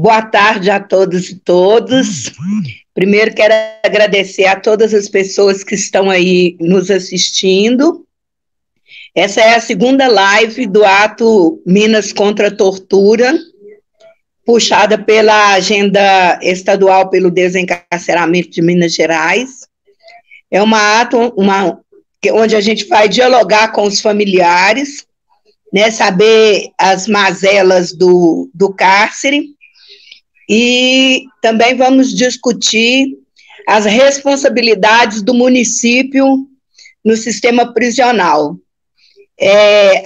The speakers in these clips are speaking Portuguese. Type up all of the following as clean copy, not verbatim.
Boa tarde a todos e todas. Primeiro quero agradecer a todas as pessoas que estão aí nos assistindo. Essa é a segunda live do ato Minas contra a Tortura, puxada pela Agenda Estadual pelo Desencarceramento de Minas Gerais. É onde a gente vai dialogar com os familiares, né, saber as mazelas do cárcere, e também vamos discutir as responsabilidades do município no sistema prisional.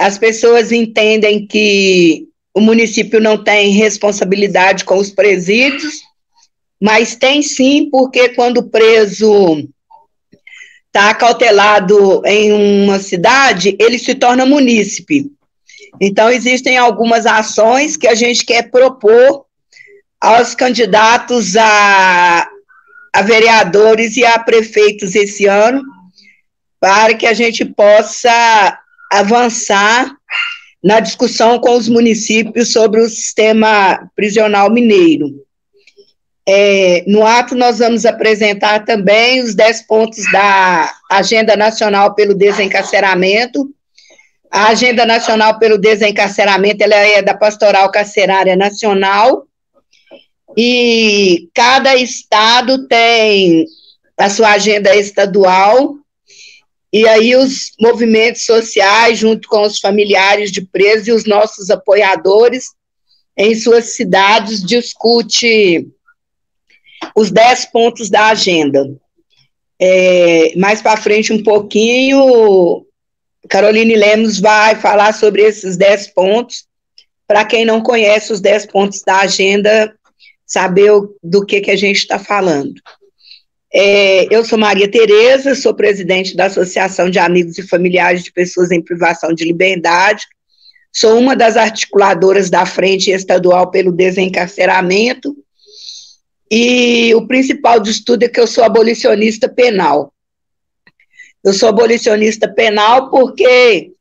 As pessoas entendem que o município não tem responsabilidade com os presídios, mas tem sim, porque quando o preso está acautelado em uma cidade, ele se torna munícipe. Então, existem algumas ações que a gente quer propor aos candidatos a vereadores e a prefeitos esse ano, para que a gente possa avançar na discussão com os municípios sobre o sistema prisional mineiro. No ato, nós vamos apresentar também os 10 pontos da Agenda Nacional pelo Desencarceramento. A Agenda Nacional pelo Desencarceramento, ela é da Pastoral Carcerária Nacional, e cada estado tem a sua agenda estadual, e aí os movimentos sociais, junto com os familiares de presos e os nossos apoiadores, em suas cidades, discute os 10 pontos da agenda. Mais para frente um pouquinho, Caroline Lemos vai falar sobre esses 10 pontos, para quem não conhece os 10 pontos da agenda, saber do que a gente está falando. Eu sou Maria Tereza, sou presidente da Associação de Amigos e Familiares de Pessoas em Privação de Liberdade, sou uma das articuladoras da Frente Estadual pelo Desencarceramento, e o principal de estudo é que eu sou abolicionista penal. Eu sou abolicionista penal porque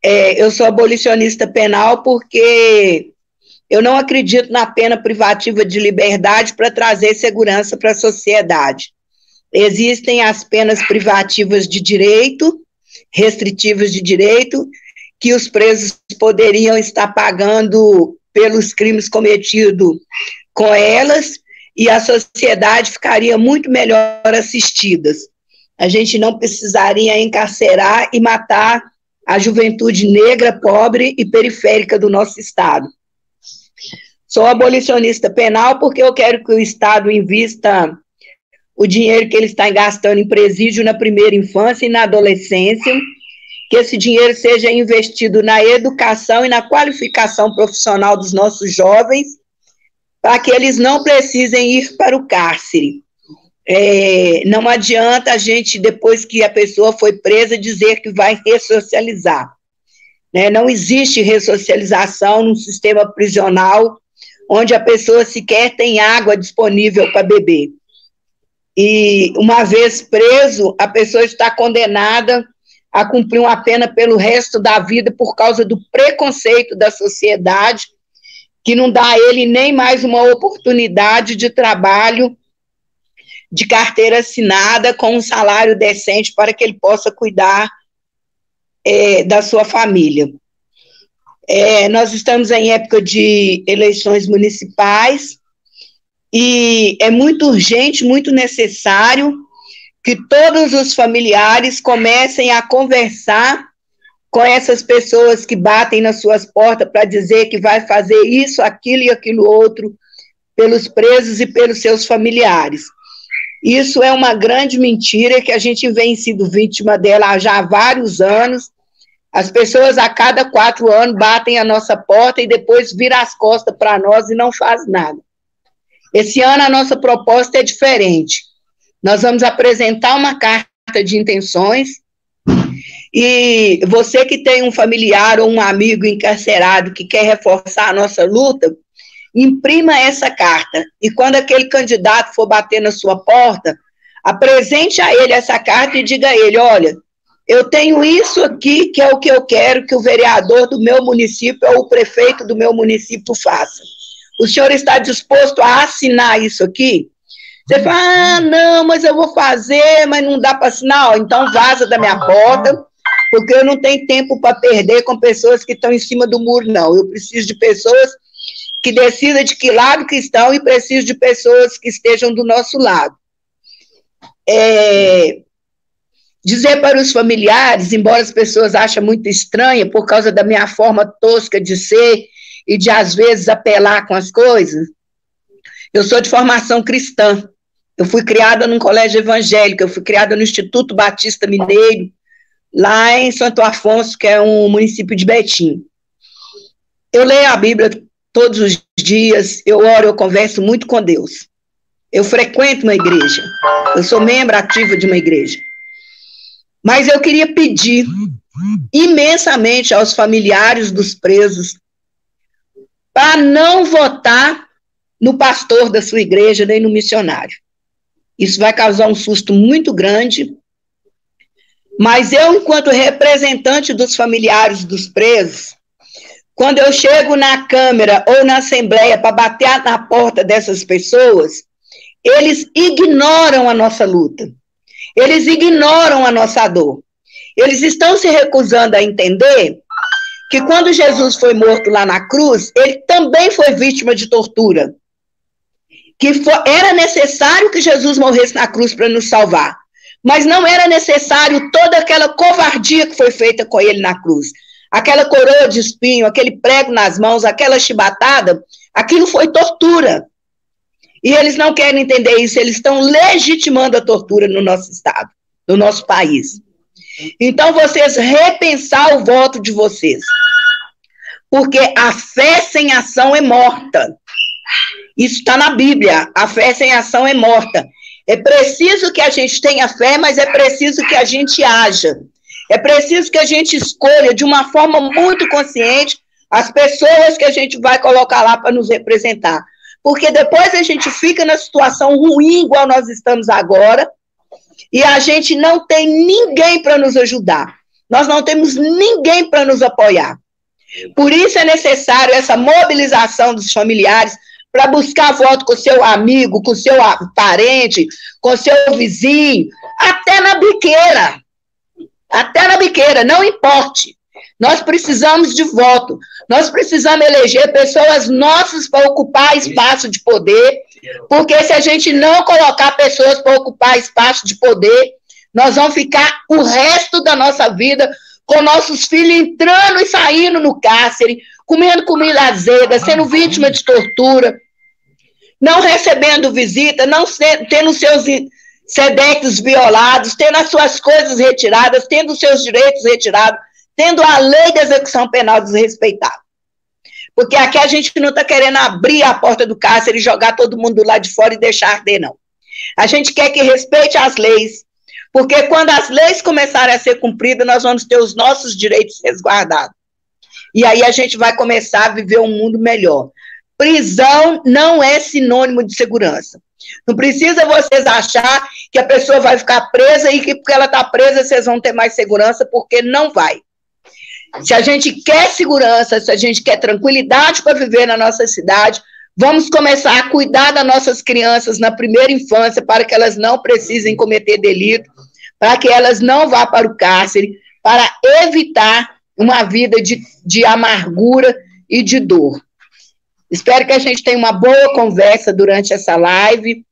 eu não acredito na pena privativa de liberdade para trazer segurança para a sociedade. Existem as penas privativas de direito, restritivas de direito, que os presos poderiam estar pagando pelos crimes cometidos com elas, e a sociedade ficaria muito melhor assistida. A gente não precisaria encarcerar e matar a juventude negra, pobre e periférica do nosso estado. Sou abolicionista penal porque eu quero que o Estado invista o dinheiro que ele está gastando em presídio na primeira infância e na adolescência, que esse dinheiro seja investido na educação e na qualificação profissional dos nossos jovens, para que eles não precisem ir para o cárcere. Não adianta a gente, depois que a pessoa foi presa, dizer que vai ressocializar. Não existe ressocialização num sistema prisional onde a pessoa sequer tem água disponível para beber. E, uma vez preso, a pessoa está condenada a cumprir uma pena pelo resto da vida por causa do preconceito da sociedade, que não dá a ele nem mais uma oportunidade de trabalho de carteira assinada com um salário decente para que ele possa cuidar da sua família. Nós estamos em época de eleições municipais e é muito urgente, muito necessário que todos os familiares comecem a conversar com essas pessoas que batem nas suas portas para dizer que vai fazer isso, aquilo e aquilo outro pelos presos e pelos seus familiares. Isso é uma grande mentira que a gente vem sido vítima dela já há vários anos. As pessoas a cada 4 anos batem a nossa porta e depois viram as costas para nós e não faz nada. Esse ano a nossa proposta é diferente. Nós vamos apresentar uma carta de intenções e você que tem um familiar ou um amigo encarcerado que quer reforçar a nossa luta, imprima essa carta e quando aquele candidato for bater na sua porta, apresente a ele essa carta e diga a ele, olha, eu tenho isso aqui que é o que eu quero que o vereador do meu município ou o prefeito do meu município faça. O senhor está disposto a assinar isso aqui? Você fala, ah, não, mas eu vou fazer, mas não dá para assinar. Ó, então vaza da minha porta, porque eu não tenho tempo para perder com pessoas que estão em cima do muro, não. Eu preciso de pessoas que decidam de que lado que estão e preciso de pessoas que estejam do nosso lado. Dizer para os familiares, embora as pessoas achem muito estranha por causa da minha forma tosca de ser e de, às vezes, apelar com as coisas, eu sou de formação cristã. Eu fui criada num colégio evangélico, eu fui criada no Instituto Batista Mineiro, lá em Santo Afonso, que é um município de Betim. Eu leio a Bíblia todos os dias, eu oro, eu converso muito com Deus. Eu frequento uma igreja, eu sou membro ativo de uma igreja. Mas eu queria pedir imensamente aos familiares dos presos para não votar no pastor da sua igreja, nem no missionário. Isso vai causar um susto muito grande, mas eu, enquanto representante dos familiares dos presos, quando eu chego na Câmara ou na Assembleia para bater na porta dessas pessoas, eles ignoram a nossa luta, eles ignoram a nossa dor. Eles estão se recusando a entender que quando Jesus foi morto lá na cruz, ele também foi vítima de tortura. Era necessário que Jesus morresse na cruz para nos salvar, mas não era necessário toda aquela covardia que foi feita com ele na cruz. Aquela coroa de espinho, aquele prego nas mãos, aquela chibatada, aquilo foi tortura. E eles não querem entender isso, eles estão legitimando a tortura no nosso estado, no nosso país. Então, vocês repensar o voto de vocês, porque a fé sem ação é morta. Isso está na Bíblia, a fé sem ação é morta. É preciso que a gente tenha fé, mas é preciso que a gente haja. É preciso que a gente escolha de uma forma muito consciente as pessoas que a gente vai colocar lá para nos representar. Porque depois a gente fica na situação ruim, igual nós estamos agora, e a gente não tem ninguém para nos ajudar. Nós não temos ninguém para nos apoiar. Por isso é necessário essa mobilização dos familiares para buscar voto com seu amigo, com seu parente, com seu vizinho, até na biqueira. Até na biqueira, não importe. Nós precisamos de voto. Nós precisamos eleger pessoas nossas para ocupar espaço de poder, porque se a gente não colocar pessoas para ocupar espaço de poder, nós vamos ficar o resto da nossa vida com nossos filhos entrando e saindo no cárcere, comendo comida azeda, sendo vítima de tortura, não recebendo visita, não tendo seus SEDEX violados, tendo as suas coisas retiradas, tendo os seus direitos retirados, tendo a lei da execução penal desrespeitada. Porque aqui a gente não está querendo abrir a porta do cárcere e jogar todo mundo lá de fora e deixar arder, não. A gente quer que respeite as leis, porque quando as leis começarem a ser cumpridas, nós vamos ter os nossos direitos resguardados. E aí a gente vai começar a viver um mundo melhor. Prisão não é sinônimo de segurança. Não precisa vocês achar que a pessoa vai ficar presa e que porque ela está presa vocês vão ter mais segurança, porque não vai. Se a gente quer segurança, se a gente quer tranquilidade para viver na nossa cidade, vamos começar a cuidar das nossas crianças na primeira infância para que elas não precisem cometer delito, para que elas não vá para o cárcere, para evitar uma vida de amargura e de dor. Espero que a gente tenha uma boa conversa durante essa live.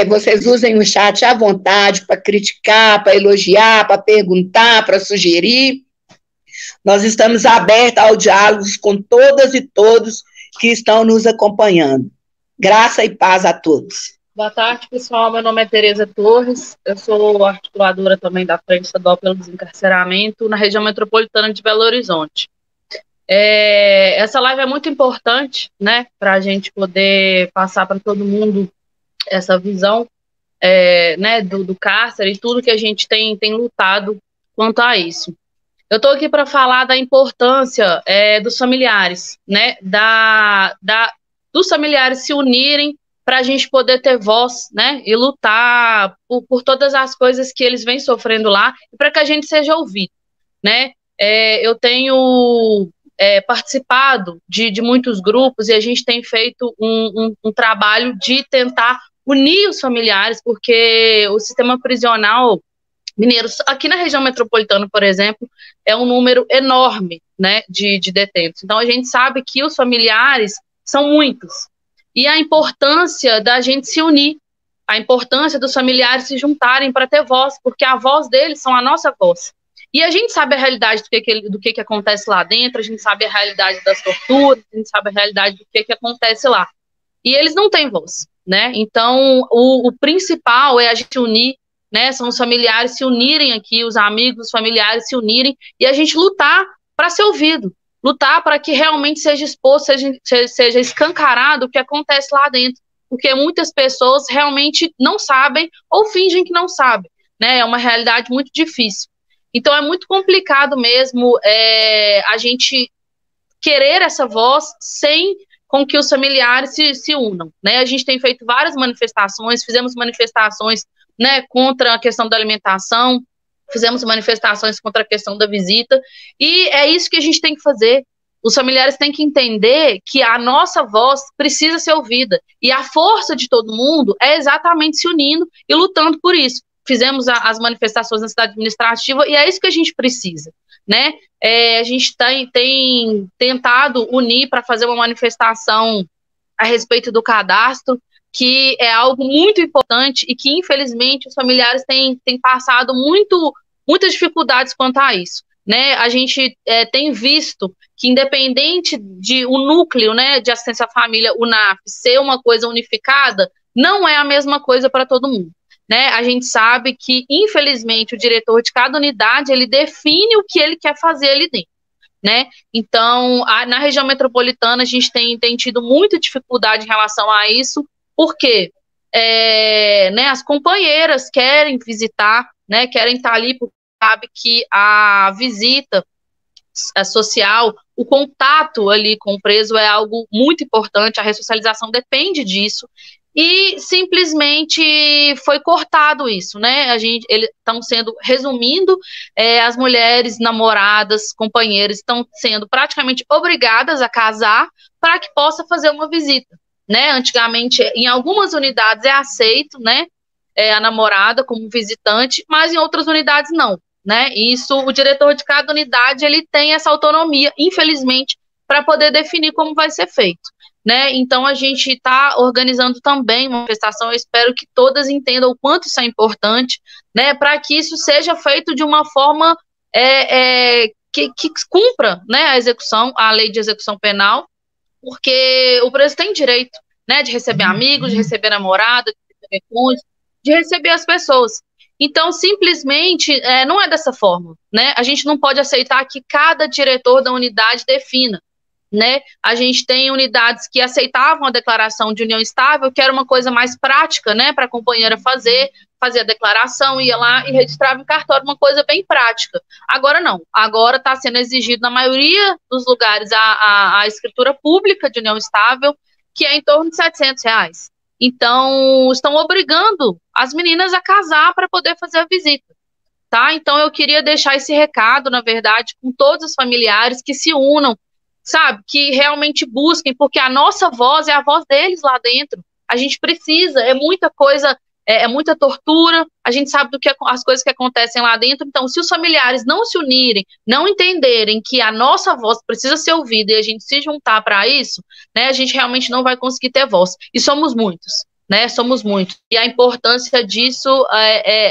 Vocês usem o chat à vontade para criticar, para elogiar, para perguntar, para sugerir. Nós estamos abertos ao diálogo com todas e todos que estão nos acompanhando. Graça e paz a todos. Boa tarde, pessoal. Meu nome é Tereza Torres. Eu sou articuladora também da Frente Estadual pelo Desencarceramento na região metropolitana de Belo Horizonte. Essa live é muito importante, né, para a gente poder passar para todo mundo essa visão né, do cárcere e tudo que a gente tem lutado quanto a isso. Eu estou aqui para falar da importância dos familiares, né, dos familiares se unirem para a gente poder ter voz, né, e lutar por todas as coisas que eles vêm sofrendo lá e para que a gente seja ouvido, né. Eu tenho participado de muitos grupos e a gente tem feito um trabalho de tentar unir os familiares, porque o sistema prisional mineiro, aqui na região metropolitana, por exemplo, é um número enorme, né, de detentos. Então, a gente sabe que os familiares são muitos. E a importância da gente se unir, a importância dos familiares se juntarem para ter voz, porque a voz deles são a nossa voz. E a gente sabe a realidade do que acontece lá dentro, a gente sabe a realidade das torturas, a gente sabe a realidade do que acontece lá. E eles não têm voz, né? Então, o principal é a gente unir, né? São os familiares se unirem aqui, os amigos, os familiares se unirem e a gente lutar para ser ouvido, lutar para que realmente seja exposto, seja escancarado o que acontece lá dentro, porque muitas pessoas realmente não sabem ou fingem que não sabem, né? É uma realidade muito difícil. Então é muito complicado mesmo a gente querer essa voz sem com que os familiares se unam, né? A gente tem feito várias manifestações, fizemos manifestações, né, contra a questão da alimentação, fizemos manifestações contra a questão da visita, e é isso que a gente tem que fazer. Os familiares têm que entender que a nossa voz precisa ser ouvida, e a força de todo mundo é exatamente se unindo e lutando por isso. Fizemos as manifestações na cidade administrativa, e é isso que a gente precisa, né? A gente tem tentado unir para fazer uma manifestação a respeito do cadastro, que é algo muito importante e que, infelizmente, os familiares têm passado muitas dificuldades quanto a isso, né? A gente tem visto que, independente de o núcleo, né, de assistência à família, o NAF, ser uma coisa unificada, não é a mesma coisa para todo mundo, né? A gente sabe que, infelizmente, o diretor de cada unidade, ele define o que ele quer fazer ali dentro, né? Então, na região metropolitana, a gente tem tido muita dificuldade em relação a isso, porque né, as companheiras querem visitar, né, querem estar ali, porque sabe que a visita social, o contato ali com o preso é algo muito importante, a ressocialização depende disso, e simplesmente foi cortado isso, né? Eles estão sendo, resumindo, as mulheres, namoradas, companheiras estão sendo praticamente obrigadas a casar para que possa fazer uma visita, né? Antigamente, em algumas unidades é aceito, né, a namorada como visitante, mas em outras unidades não, né? Isso, o diretor de cada unidade, ele tem essa autonomia, infelizmente, para poder definir como vai ser feito, né? Então a gente está organizando também uma manifestação, eu espero que todas entendam o quanto isso é importante, né, para que isso seja feito de uma forma que cumpra, né, a lei de execução penal, porque o preso tem direito, né, de receber amigos, de receber namorada, de receber cônjuge, de receber as pessoas. Então, simplesmente, não é dessa forma, né? A gente não pode aceitar que cada diretor da unidade defina, né? A gente tem unidades que aceitavam a declaração de união estável, que era uma coisa mais prática, né, para a companheira fazer a declaração, ia lá e registrava em cartório, uma coisa bem prática. Agora não, agora está sendo exigido na maioria dos lugares a escritura pública de união estável, que é em torno de R$700. Então, estão obrigando as meninas a casar para poder fazer a visita, tá? Então, eu queria deixar esse recado, na verdade, com todos os familiares que se unam, sabe, que realmente busquem, porque a nossa voz é a voz deles lá dentro. A gente precisa, é muita coisa, é muita tortura, a gente sabe as coisas que acontecem lá dentro. Então, se os familiares não se unirem, não entenderem que a nossa voz precisa ser ouvida e a gente se juntar para isso, né, a gente realmente não vai conseguir ter voz. E somos muitos, né, somos muitos. E a importância disso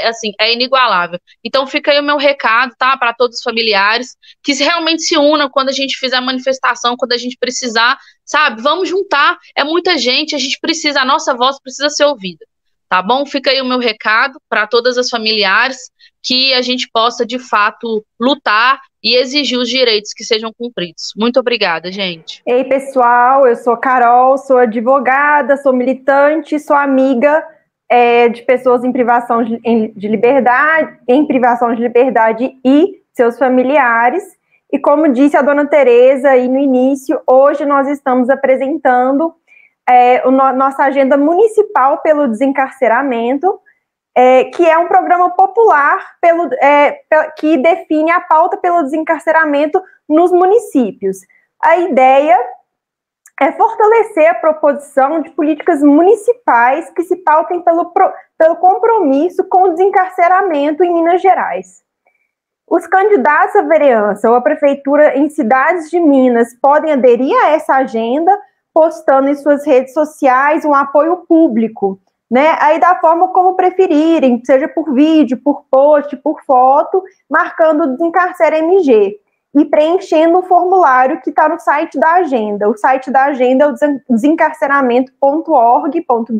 assim, é inigualável. Então, fica aí o meu recado, tá, para todos os familiares, que realmente se unam quando a gente fizer a manifestação, quando a gente precisar, sabe, vamos juntar, é muita gente, a gente precisa, a nossa voz precisa ser ouvida. Tá bom? Fica aí o meu recado para todas as familiares, que a gente possa, de fato, lutar e exigir os direitos que sejam cumpridos. Muito obrigada, gente. Ei, pessoal, eu sou Carol, sou advogada, sou militante, sou amiga de pessoas em privação de liberdade e seus familiares. E como disse a dona Tereza aí no início, hoje nós estamos apresentando nossa agenda municipal pelo desencarceramento, que é um programa popular que define a pauta pelo desencarceramento nos municípios. a ideia é fortalecer a proposição de políticas municipais que se pautem pelo compromisso com o desencarceramento em Minas Gerais. Os candidatos à vereança ou à prefeitura em cidades de Minas podem aderir a essa agenda, postando em suas redes sociais um apoio público, né? Aí da forma como preferirem, seja por vídeo, por post, por foto, marcando o Desencarcera MG e preenchendo o formulário que está no site da agenda. O site da agenda é o desencarceramento.org.br.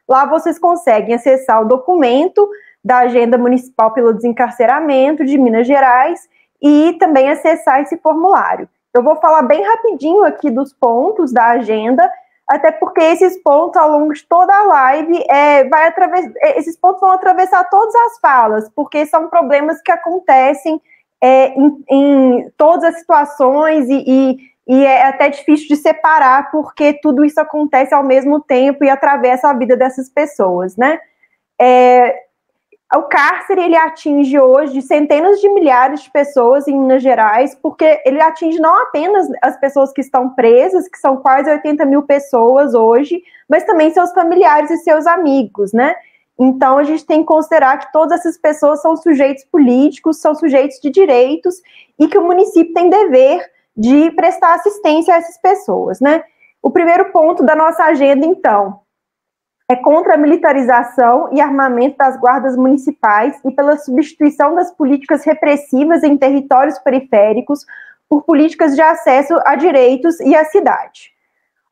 Lá vocês conseguem acessar o documento da Agenda Municipal pelo Desencarceramento de Minas Gerais e também acessar esse formulário. Eu vou falar bem rapidinho aqui dos pontos da agenda, até porque esses pontos, ao longo de toda a live, esses pontos vão atravessar todas as falas, porque são problemas que acontecem em todas as situações e é até difícil de separar, porque tudo isso acontece ao mesmo tempo e atravessa a vida dessas pessoas, né? O cárcere, ele atinge hoje centenas de milhares de pessoas em Minas Gerais, porque ele atinge não apenas as pessoas que estão presas, que são quase 80 mil pessoas hoje, mas também seus familiares e seus amigos, né? Então, a gente tem que considerar que todas essas pessoas são sujeitos políticos, são sujeitos de direitos, e que o município tem dever de prestar assistência a essas pessoas, né? O primeiro ponto da nossa agenda, então, é contra a militarização e armamento das guardas municipais e pela substituição das políticas repressivas em territórios periféricos por políticas de acesso a direitos e à cidade.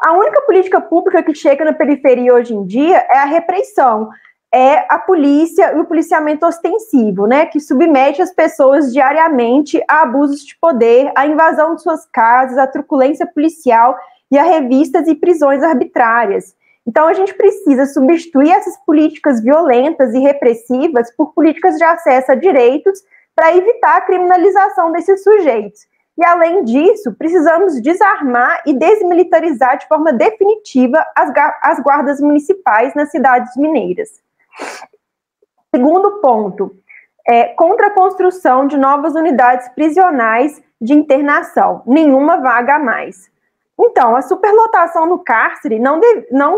A única política pública que chega na periferia hoje em dia é a repressão, é a polícia e o policiamento ostensivo, né, que submete as pessoas diariamente a abusos de poder, a invasão de suas casas, a truculência policial e a revistas e prisões arbitrárias. Então, a gente precisa substituir essas políticas violentas e repressivas por políticas de acesso a direitos para evitar a criminalização desses sujeitos. E, além disso, precisamos desarmar e desmilitarizar de forma definitiva as guardas municipais nas cidades mineiras. Segundo ponto, contra a construção de novas unidades prisionais de internação, nenhuma vaga a mais. Então, a superlotação no cárcere não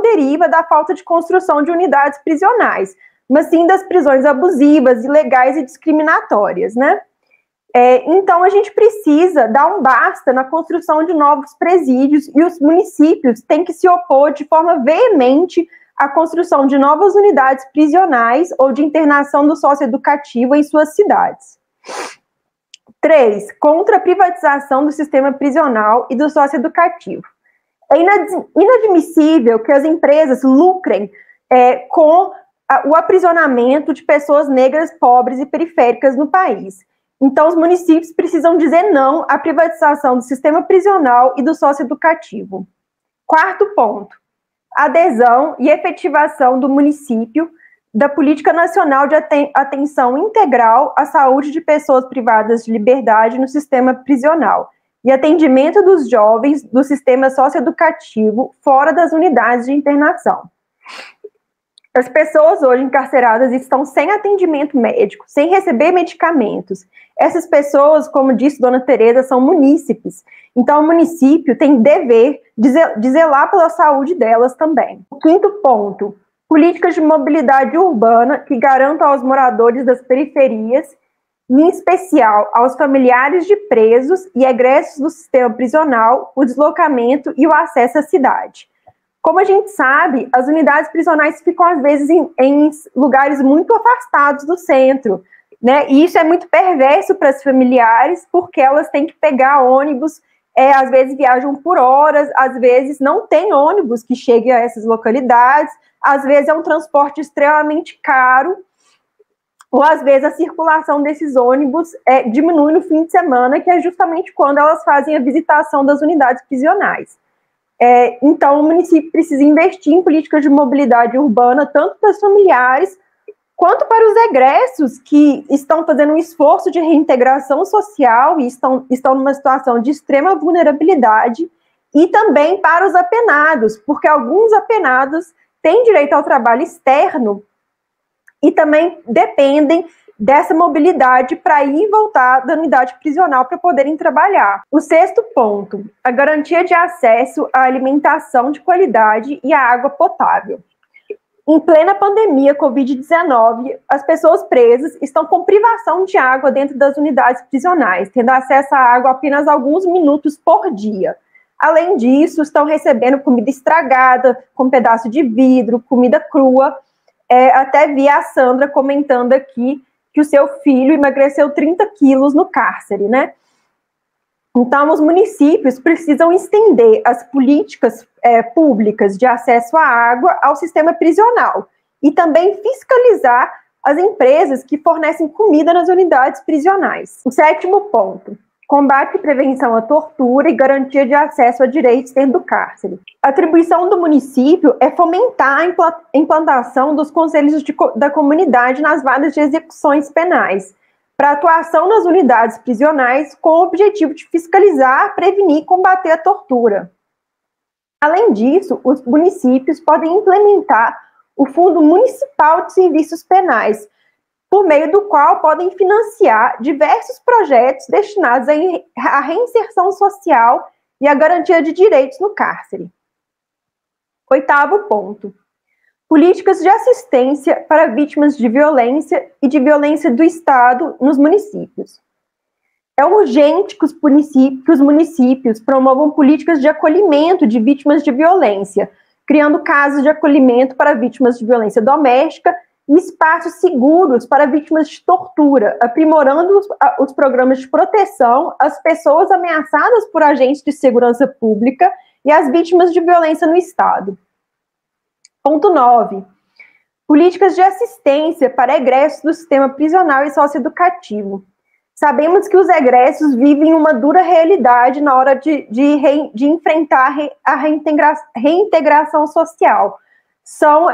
deriva da falta de construção de unidades prisionais, mas sim das prisões abusivas, ilegais e discriminatórias, né? Então, a gente precisa dar um basta na construção de novos presídios e os municípios têm que se opor de forma veemente à construção de novas unidades prisionais ou de internação do socioeducativo em suas cidades. 3. Contra a privatização do sistema prisional e do socioeducativo. É inadmissível que as empresas lucrem com o aprisionamento de pessoas negras, pobres e periféricas no país. Então, os municípios precisam dizer não à privatização do sistema prisional e do socioeducativo. 4º ponto. Adesão e efetivação do município da Política Nacional de Atenção Integral à Saúde de Pessoas Privadas de Liberdade no Sistema Prisional e atendimento dos jovens do sistema socioeducativo fora das unidades de internação. As pessoas hoje encarceradas estão sem atendimento médico, sem receber medicamentos. Essas pessoas, como disse Dona Tereza, são munícipes. Então, o município tem dever de zelar pela saúde delas também. O 5º ponto. Políticas de mobilidade urbana que garantam aos moradores das periferias, em especial aos familiares de presos e egressos do sistema prisional, o deslocamento e o acesso à cidade. Como a gente sabe, as unidades prisionais ficam, às vezes, em lugares muito afastados do centro, né? E isso é muito perverso para as familiares, porque elas têm que pegar ônibus, às vezes viajam por horas, às vezes não tem ônibus que chegue a essas localidades, às vezes é um transporte extremamente caro, ou às vezes a circulação desses ônibus diminui no fim de semana, que é justamente quando elas fazem a visitação das unidades prisionais. Então, o município precisa investir em políticas de mobilidade urbana, tanto para os familiares, quanto para os egressos que estão fazendo um esforço de reintegração social e estão numa situação de extrema vulnerabilidade, e também para os apenados, porque alguns apenados têm direito ao trabalho externo e também dependem dessa mobilidade para ir e voltar da unidade prisional para poderem trabalhar. O sexto ponto, a garantia de acesso à alimentação de qualidade e à água potável. Em plena pandemia Covid-19, as pessoas presas estão com privação de água dentro das unidades prisionais, tendo acesso à água apenas alguns minutos por dia. Além disso, estão recebendo comida estragada, com pedaço de vidro, comida crua. Até vi a Sandra comentando aqui que o seu filho emagreceu 30 quilos no cárcere, né? Então, os municípios precisam estender as políticas públicas de acesso à água ao sistema prisional e também fiscalizar as empresas que fornecem comida nas unidades prisionais. O sétimo ponto, combate e prevenção à tortura e garantia de acesso a direitos dentro do cárcere. A atribuição do município é fomentar a implantação dos conselhos da comunidade nas varas de execuções penais, para atuação nas unidades prisionais com o objetivo de fiscalizar, prevenir e combater a tortura. Além disso, os municípios podem implementar o Fundo Municipal de Serviços Penais, por meio do qual podem financiar diversos projetos destinados à reinserção social e à garantia de direitos no cárcere. Oitavo ponto. Políticas de assistência para vítimas de violência e de violência do Estado nos municípios. É urgente que os municípios promovam políticas de acolhimento de vítimas de violência, criando casos de acolhimento para vítimas de violência doméstica e espaços seguros para vítimas de tortura, aprimorando os programas de proteção às pessoas ameaçadas por agentes de segurança pública e às vítimas de violência no Estado. Ponto 9. Políticas de assistência para egressos do sistema prisional e socioeducativo. Sabemos que os egressos vivem uma dura realidade na hora de enfrentar a reintegração social. São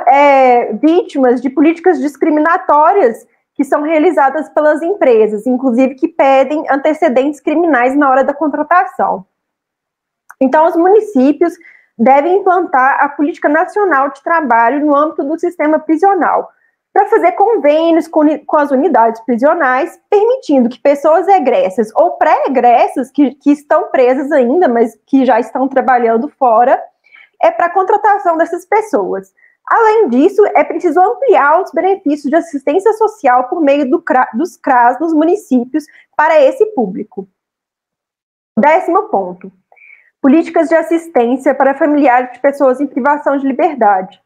vítimas de políticas discriminatórias que são realizadas pelas empresas, inclusive que pedem antecedentes criminais na hora da contratação. Então, os municípios devem implantar a Política Nacional de Trabalho no âmbito do sistema prisional, para fazer convênios com as unidades prisionais, permitindo que pessoas egressas ou pré-egressas, que estão presas ainda, mas que já estão trabalhando fora, para a contratação dessas pessoas. Além disso, é preciso ampliar os benefícios de assistência social por meio dos CRAS nos municípios para esse público. 10º ponto. Políticas de assistência para familiares de pessoas em privação de liberdade.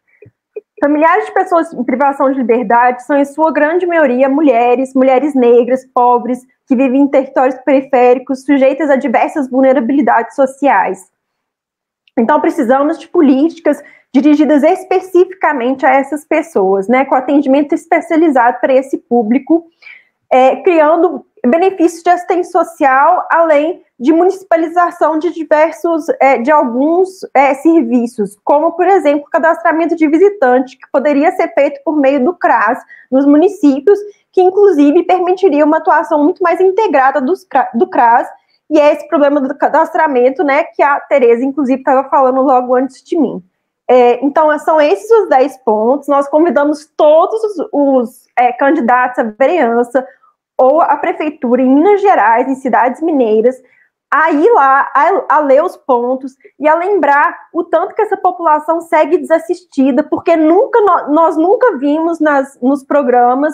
Familiares de pessoas em privação de liberdade são, em sua grande maioria, mulheres negras, pobres, que vivem em territórios periféricos, sujeitas a diversas vulnerabilidades sociais. Então, precisamos de políticas dirigidas especificamente a essas pessoas, né, com atendimento especializado para esse público, criando benefícios de assistência social, além de municipalização de alguns serviços, como, por exemplo, o cadastramento de visitante, que poderia ser feito por meio do CRAS nos municípios, que, inclusive, permitiria uma atuação muito mais integrada do CRAS, e é esse problema do cadastramento, né, que a Tereza, inclusive, estava falando logo antes de mim. Então, são esses os 10 pontos. Nós convidamos todos os candidatos à vereança ou à prefeitura em Minas Gerais, em cidades mineiras, a ir lá, a ler os pontos e a lembrar o tanto que essa população segue desassistida, porque nós nunca vimos nos programas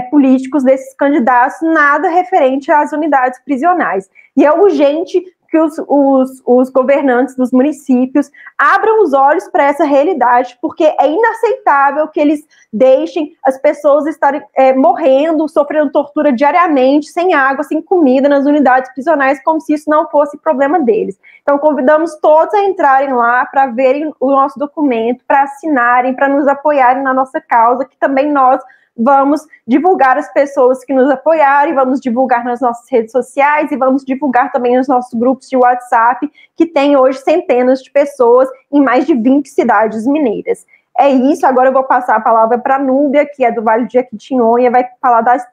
políticos desses candidatos nada referente às unidades prisionais. E é urgente que os governantes dos municípios abram os olhos para essa realidade, porque é inaceitável que eles deixem as pessoas estarem morrendo, sofrendo tortura diariamente, sem água, sem comida, nas unidades prisionais, como se isso não fosse problema deles. Então, convidamos todos a entrarem lá para verem o nosso documento, para assinarem, para nos apoiarem na nossa causa, que também nós vamos divulgar as pessoas que nos apoiarem, vamos divulgar nas nossas redes sociais e vamos divulgar também nos nossos grupos de WhatsApp, que tem hoje centenas de pessoas em mais de 20 cidades mineiras. É isso, agora eu vou passar a palavra para a Núbia, que é do Vale de Jequitinhonha, e vai falar das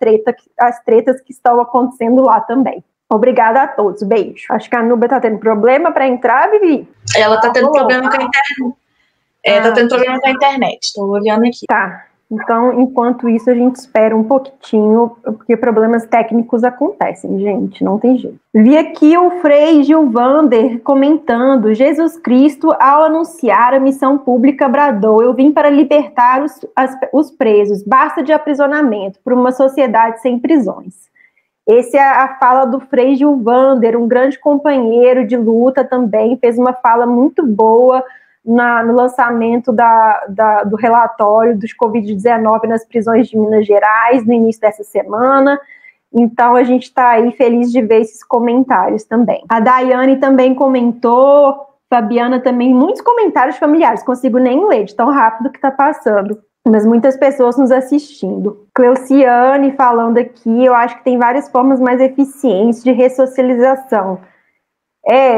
tretas que estão acontecendo lá também. Obrigada a todos, beijo. Acho que a Núbia está tendo problema para entrar, Vivi? Ela está tendo problema com a internet. Está tendo problema com a internet, estou olhando aqui. Tá. Então, enquanto isso, a gente espera um pouquinho, porque problemas técnicos acontecem, gente, não tem jeito. Vi aqui o Frei Gilvander comentando: Jesus Cristo, ao anunciar a missão pública, bradou: eu vim para libertar os presos, basta de aprisionamento, por uma sociedade sem prisões. Essa é a fala do Frei Gilvander, um grande companheiro de luta também, fez uma fala muito boa no lançamento do relatório dos Covid-19 nas prisões de Minas Gerais, no início dessa semana. Então, a gente está aí feliz de ver esses comentários também. A Daiane também comentou, Fabiana também, muitos comentários familiares, consigo nem ler de tão rápido que está passando, mas muitas pessoas nos assistindo. Cleuciane falando aqui, eu acho que tem várias formas mais eficientes de ressocialização.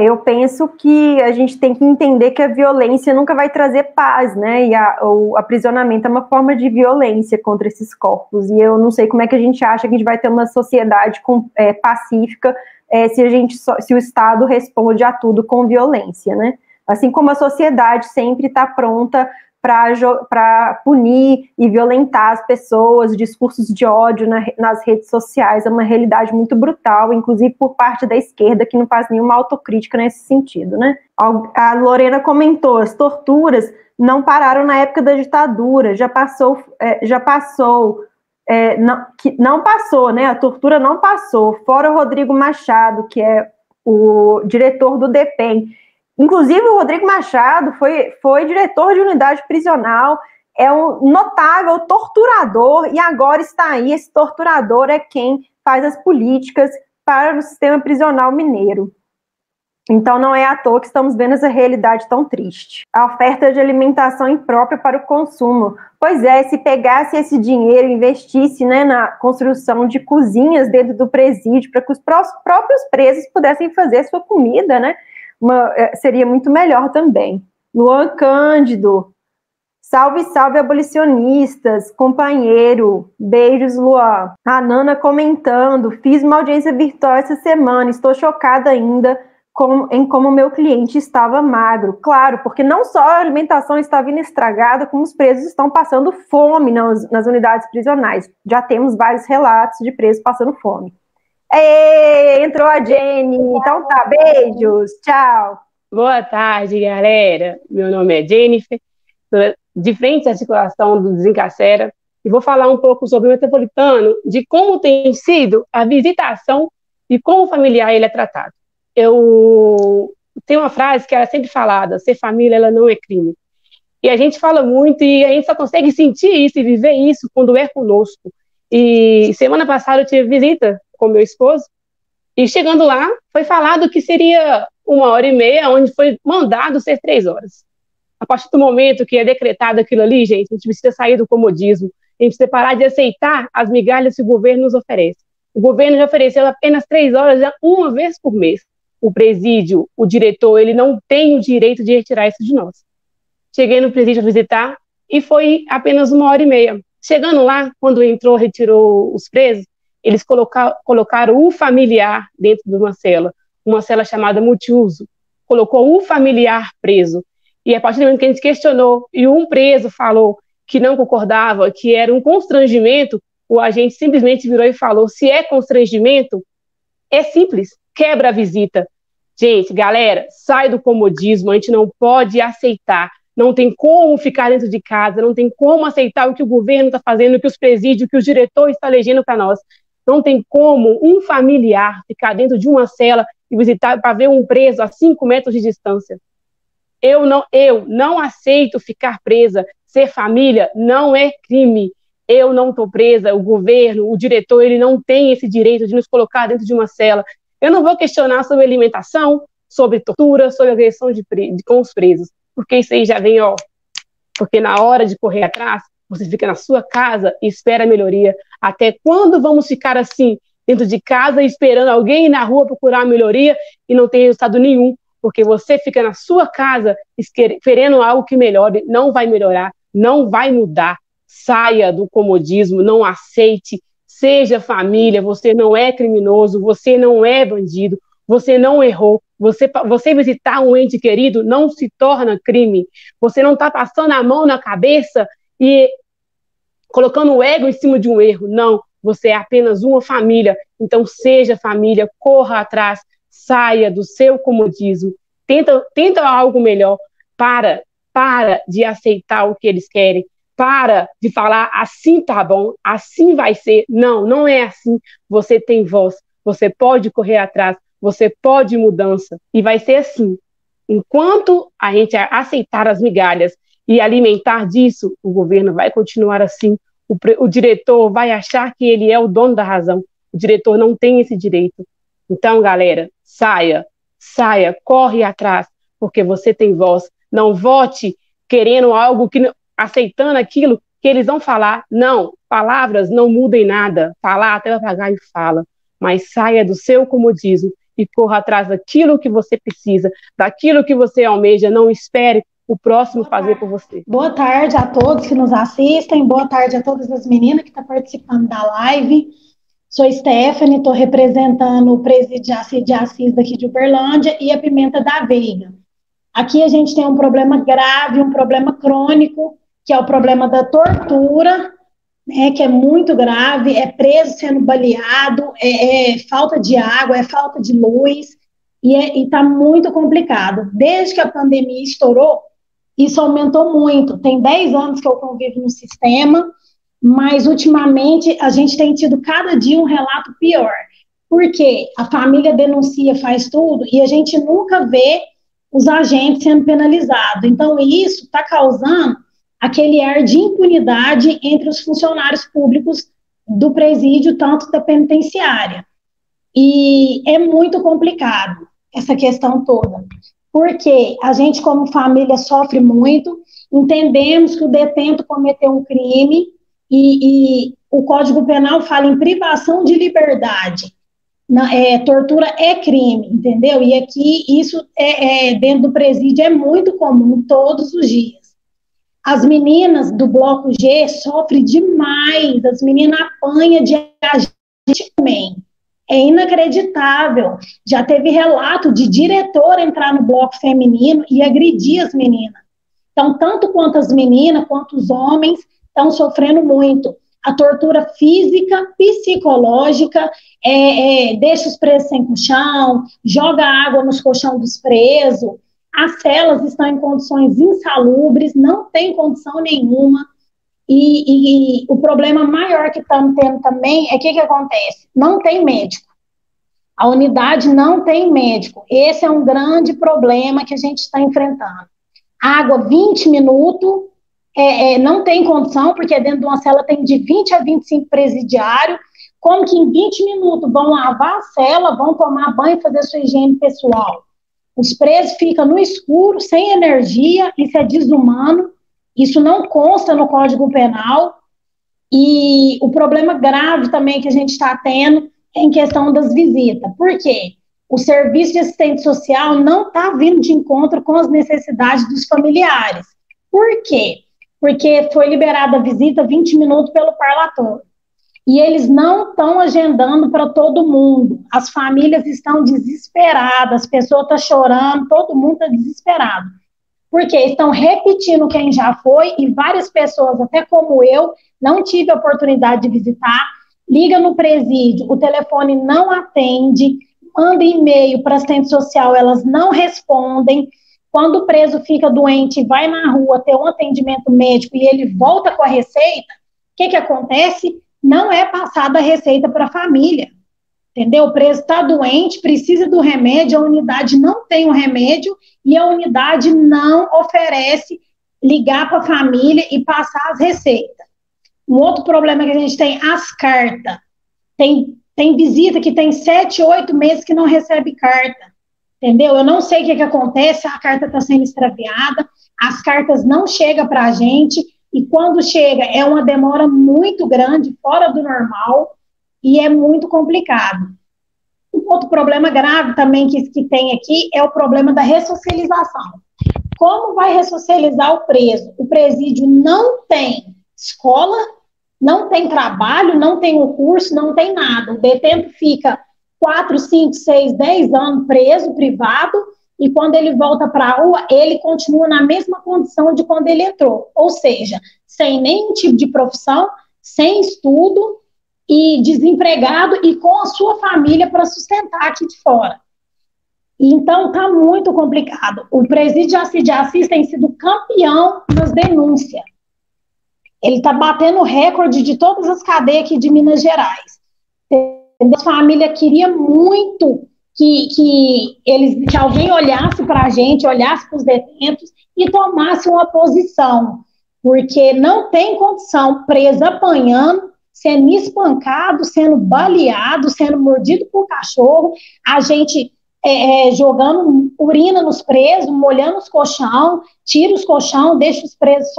Eu penso que a gente tem que entender que a violência nunca vai trazer paz, né? E o aprisionamento é uma forma de violência contra esses corpos. E eu não sei como é que a gente acha que a gente vai ter uma sociedade pacífica se o Estado responde a tudo com violência, né? Assim como a sociedade sempre está pronta para punir e violentar as pessoas, discursos de ódio nas redes sociais, é uma realidade muito brutal, inclusive por parte da esquerda, que não faz nenhuma autocrítica nesse sentido, né? A Lorena comentou, as torturas não pararam na época da ditadura, não passou, né? A tortura não passou, fora o Rodrigo Machado, que é o diretor do DEPEN. Inclusive, o Rodrigo Machado foi diretor de unidade prisional, é um notável torturador, e agora está aí, esse torturador é quem faz as políticas para o sistema prisional mineiro. Então, não é à toa que estamos vendo essa realidade tão triste. A oferta de alimentação imprópria para o consumo. Pois é, se pegasse esse dinheiro e investisse, né, na construção de cozinhas dentro do presídio, para que os próprios presos pudessem fazer sua comida, né? Seria muito melhor também. Luan Cândido, salve, salve abolicionistas, companheiro, beijos, Luan. A Nana comentando, fiz uma audiência virtual essa semana, estou chocada ainda em como meu cliente estava magro. Claro, porque não só a alimentação está vindo estragada, como os presos estão passando fome nas unidades prisionais. Já temos vários relatos de presos passando fome. Entrou a Jenny, então tá, beijos, tchau. Boa tarde, galera, meu nome é Jennifer, de frente à articulação do Desencarcera, e vou falar um pouco sobre o Metropolitano, de como tem sido a visitação e como o familiar ele é tratado. Eu tenho uma frase que era sempre falada, ser família ela não é crime, e a gente fala muito e a gente só consegue sentir isso e viver isso quando é conosco. E semana passada eu tive visita com meu esposo, e chegando lá, foi falado que seria 1h30, onde foi mandado ser 3 horas. A partir do momento que é decretado aquilo ali, gente, a gente precisa sair do comodismo, a gente precisa parar de aceitar as migalhas que o governo nos oferece. O governo já ofereceu apenas 3 horas, uma vez por mês. O presídio, o diretor, ele não tem o direito de retirar isso de nós. Cheguei no presídio a visitar, e foi apenas 1h30. Chegando lá, quando retirou os presos, eles colocaram o familiar dentro de uma cela chamada multiuso, colocou o familiar preso, e a partir do momento que a gente questionou, e um preso falou que não concordava, que era um constrangimento, o agente simplesmente virou e falou, se é constrangimento, é simples, quebra a visita. Gente, galera, sai do comodismo, a gente não pode aceitar, não tem como ficar dentro de casa, não tem como aceitar o que o governo está fazendo, o que os presídios, o que o diretor está elegendo para nós. Não tem como um familiar ficar dentro de uma cela e visitar para ver um preso a 5 metros de distância. Eu não aceito ficar presa. Ser família não é crime. Eu não estou presa, o governo, o diretor, ele não tem esse direito de nos colocar dentro de uma cela. Eu não vou questionar sobre alimentação, sobre tortura, sobre agressão com os presos, porque isso aí já vem, porque na hora de correr atrás, você fica na sua casa e espera a melhoria. Até quando vamos ficar assim, dentro de casa, esperando alguém ir na rua procurar a melhoria e não tem resultado nenhum? Porque você fica na sua casa querendo algo que melhore, não vai melhorar, não vai mudar. Saia do comodismo, não aceite, seja família, você não é criminoso, você não é bandido, você não errou. Você visitar um ente querido não se torna crime. Você não está passando a mão na cabeça e colocando o ego em cima de um erro. Não, você é apenas uma família. Então, seja família, corra atrás, saia do seu comodismo, tenta algo melhor, para de aceitar o que eles querem, para de falar assim tá bom, assim vai ser. Não, não é assim. Você tem voz, você pode correr atrás, você pode mudança, e vai ser assim. Enquanto a gente aceitar as migalhas e alimentar disso, o governo vai continuar assim, o diretor vai achar que ele é o dono da razão, o diretor não tem esse direito. Então, galera, saia, corre atrás, porque você tem voz. Não vote querendo algo, aceitando aquilo que eles vão falar. Não, palavras não mudam em nada. Falar até papagaio fala, mas saia do seu comodismo e corra atrás daquilo que você precisa, daquilo que você almeja. Não espere o próximo fazer por você. Boa tarde a todos que nos assistem, boa tarde a todas as meninas que estão participando da live. Sou Stephanie, estou representando o presídio de Assis daqui de Uberlândia e a Pimenta da Veiga. Aqui a gente tem um problema grave, um problema crônico, que é o problema da tortura, né, que é muito grave, é preso sendo baleado, é falta de água, é falta de luz, e está muito complicado. Desde que a pandemia estourou, isso aumentou muito. Tem 10 anos que eu convivo no sistema, mas ultimamente a gente tem tido cada dia um relato pior, porque a família denuncia, faz tudo, e a gente nunca vê os agentes sendo penalizados. Então isso está causando aquele ar de impunidade entre os funcionários públicos do presídio, tanto da penitenciária. E é muito complicado essa questão toda, porque a gente como família sofre muito, entendemos que o detento cometeu um crime, e o Código Penal fala em privação de liberdade. Tortura é crime, entendeu? E aqui isso dentro do presídio é muito comum, todos os dias. As meninas do Bloco G sofrem demais, as meninas apanham de agente também. É inacreditável. Já teve relato de diretor entrar no bloco feminino e agredir as meninas. Então, tanto quanto as meninas, quanto os homens estão sofrendo muito. A tortura física, psicológica, deixa os presos sem colchão, joga água nos colchão dos presos, as celas estão em condições insalubres, não tem condição nenhuma, e o problema maior que estamos tendo também é que acontece? Não tem médico. A unidade não tem médico. Esse é um grande problema que a gente está enfrentando. Água, 20 minutos, não tem condição, porque dentro de uma cela tem de 20 a 25 presidiários, como que em 20 minutos vão lavar a cela, vão tomar banho e fazer sua higiene pessoal. Os presos ficam no escuro, sem energia, isso é desumano, isso não consta no Código Penal, e o problema grave também que a gente está tendo é em questão das visitas. Por quê? O serviço de assistente social não está vindo de encontro com as necessidades dos familiares. Por quê? Porque foi liberada a visita 20 minutos pelo parlatório. E eles não estão agendando para todo mundo. As famílias estão desesperadas, as pessoas estão chorando, todo mundo está desesperado. Porque estão repetindo quem já foi, e várias pessoas, até como eu, não tive a oportunidade de visitar, liga no presídio, o telefone não atende, manda e-mail para assistente social, elas não respondem. Quando o preso fica doente, vai na rua ter um atendimento médico e ele volta com a receita, o que acontece? Não é passada a receita para a família, entendeu? O preso está doente, precisa do remédio, a unidade não tem o remédio e a unidade não oferece ligar para a família e passar as receitas. Um outro problema que a gente tem, as cartas. Tem visita que tem 7, 8 meses que não recebe carta, entendeu? Eu não sei o que acontece, a carta está sendo extraviada, as cartas não chegam para a gente, e quando chega é uma demora muito grande, fora do normal, e é muito complicado. Um outro problema grave também que tem aqui é o problema da ressocialização. Como vai ressocializar o preso? O presídio não tem escola, não tem trabalho, não tem um curso, não tem nada. O detento fica 4, 5, 6, 10 anos preso, privado, e quando ele volta para a rua, ele continua na mesma condição de quando ele entrou. Ou seja, sem nenhum tipo de profissão, sem estudo e desempregado e com a sua família para sustentar aqui de fora. Então, está muito complicado. O presídio de Alcides de Assis tem sido campeão nas denúncias. Ele está batendo o recorde de todas as cadeias aqui de Minas Gerais. A família queria muito que alguém olhasse para a gente, olhasse para os detentos e tomasse uma posição, porque não tem condição, preso apanhando, sendo espancado, sendo baleado, sendo mordido por cachorro, a gente jogando urina nos presos, molhando os colchão, tira os colchão, deixa os presos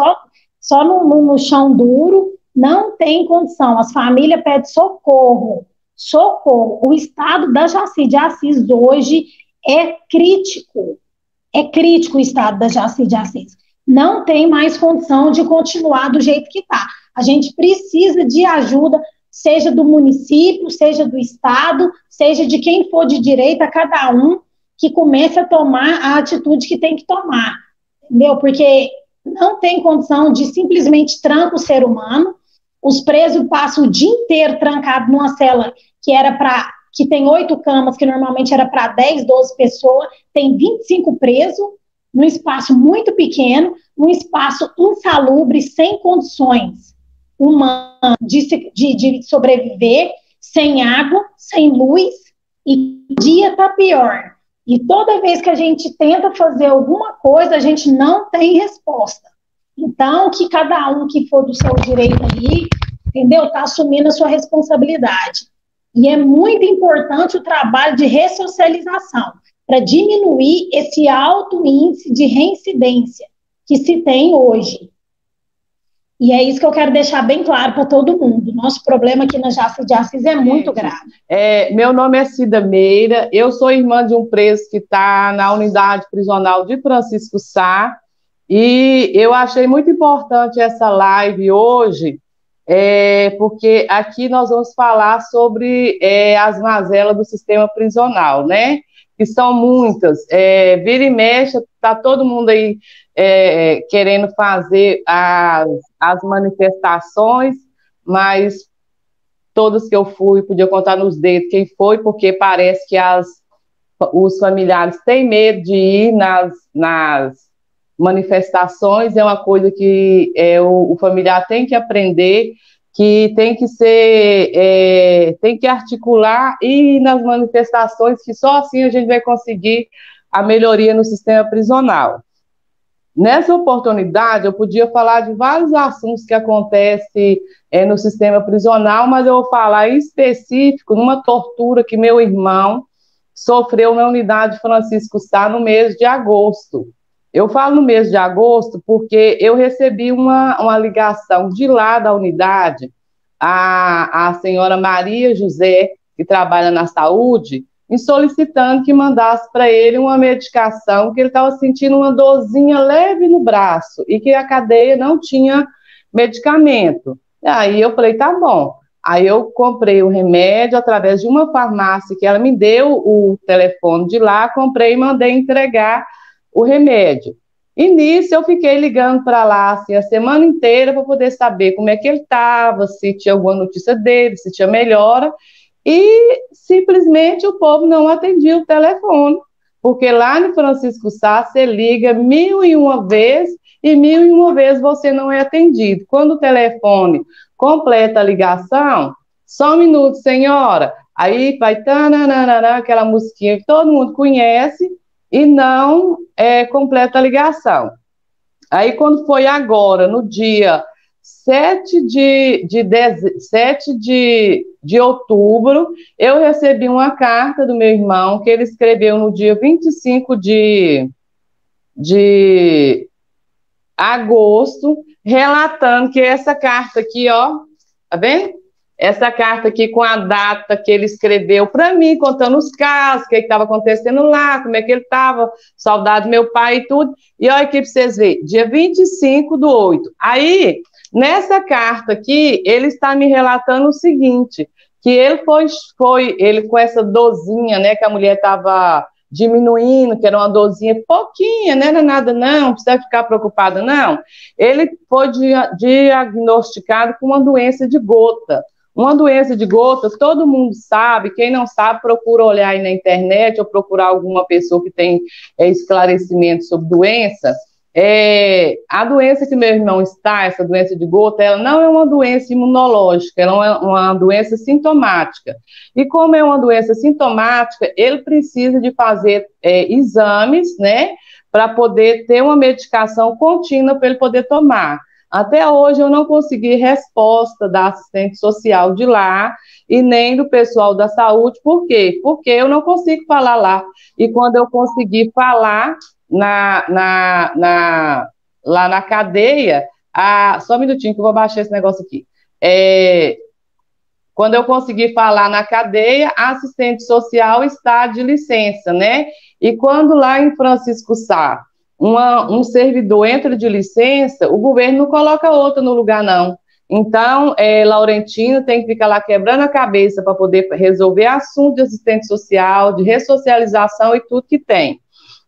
só no chão duro, não tem condição. As famílias pedem socorro. O estado da Jaci de Assis hoje é crítico o estado da Jaci de Assis. Não tem mais condição de continuar do jeito que está. A gente precisa de ajuda, seja do município, seja do estado, seja de quem for de direita, cada um que comece a tomar a atitude que tem que tomar, entendeu? Porque não tem condição de simplesmente trancar o ser humano. Os presos passam o dia inteiro trancado numa cela que tem 8 camas, que normalmente era para 10, 12 pessoas, tem 25 presos, num espaço muito pequeno, num espaço insalubre, sem condições humanas de sobreviver, sem água, sem luz, e o dia está pior. E toda vez que a gente tenta fazer alguma coisa, a gente não tem resposta. Então, que cada um que for do seu direito aí, entendeu? Está assumindo a sua responsabilidade. E é muito importante o trabalho de ressocialização, para diminuir esse alto índice de reincidência que se tem hoje. E é isso que eu quero deixar bem claro para todo mundo. Nosso problema aqui na Jaci de Assis é muito grave. Meu nome é Cida Meira, eu sou irmã de um preso que está na unidade prisional de Francisco Sá, e eu achei muito importante essa live hoje, porque aqui nós vamos falar sobre as mazelas do sistema prisional, né? Que são muitas. Vira e mexe, está todo mundo aí querendo fazer as manifestações, mas todas que eu fui, podia contar nos dedos quem foi, porque parece que os familiares têm medo de ir nas manifestações. É uma coisa que o familiar tem que aprender, que tem que tem que articular e ir nas manifestações, que só assim a gente vai conseguir a melhoria no sistema prisional. Nessa oportunidade, eu podia falar de vários assuntos que acontecem no sistema prisional, mas eu vou falar em específico numa tortura que meu irmão sofreu na unidade Francisco Sá no mês de agosto. Eu falo no mês de agosto porque eu recebi uma ligação de lá da unidade, a senhora Maria José, que trabalha na saúde, me solicitando que mandasse para ele uma medicação, que ele estava sentindo uma dorzinha leve no braço e que a cadeia não tinha medicamento. Aí eu falei, tá bom. Aí eu comprei o remédio através de uma farmácia que ela me deu o telefone de lá, comprei e mandei entregar o remédio. E nisso eu fiquei ligando para lá assim, a semana inteira para poder saber como é que ele estava, se tinha alguma notícia dele, se tinha melhora, e simplesmente o povo não atendia o telefone, porque lá no Francisco Sá você liga 1001 vezes e 1001 vezes você não é atendido. Quando o telefone completa a ligação, só um minuto, senhora, aí vai tananana, aquela musiquinha que todo mundo conhece, e não completa a ligação. Aí, quando foi agora, no dia 7 de outubro, eu recebi uma carta do meu irmão, que ele escreveu no dia 25 de agosto, relatando que essa carta aqui, ó, tá vendo? Essa carta aqui com a data que ele escreveu para mim, contando os casos, o que estava acontecendo lá, como é que ele estava, saudade do meu pai e tudo. E olha aqui para vocês verem, dia 25/8. Aí, nessa carta aqui, ele está me relatando o seguinte, que ele foi ele com essa dorzinha, né, que a mulher estava diminuindo, que era uma dorzinha pouquinha, não era nada não precisa ficar preocupada não. Ele foi diagnosticado com uma doença de gota. Uma doença de gota, todo mundo sabe, quem não sabe, procura olhar aí na internet ou procurar alguma pessoa que tem esclarecimento sobre doença. A doença que meu irmão está, essa doença de gota, ela não é uma doença imunológica, ela é uma doença sintomática. E como é uma doença sintomática, ele precisa de fazer exames, né, para poder ter uma medicação contínua para ele poder tomar. Até hoje eu não consegui resposta da assistente social de lá e nem do pessoal da saúde. Por quê? Porque eu não consigo falar lá. E quando eu conseguir falar lá na cadeia, só um minutinho que eu vou baixar esse negócio aqui. Quando eu conseguir falar na cadeia, a assistente social está de licença, né? E quando lá em Francisco Sá, um servidor entra de licença, o governo não coloca outro no lugar, não. Então, Laurentino tem que ficar lá quebrando a cabeça para poder resolver assunto de assistente social, de ressocialização e tudo que tem.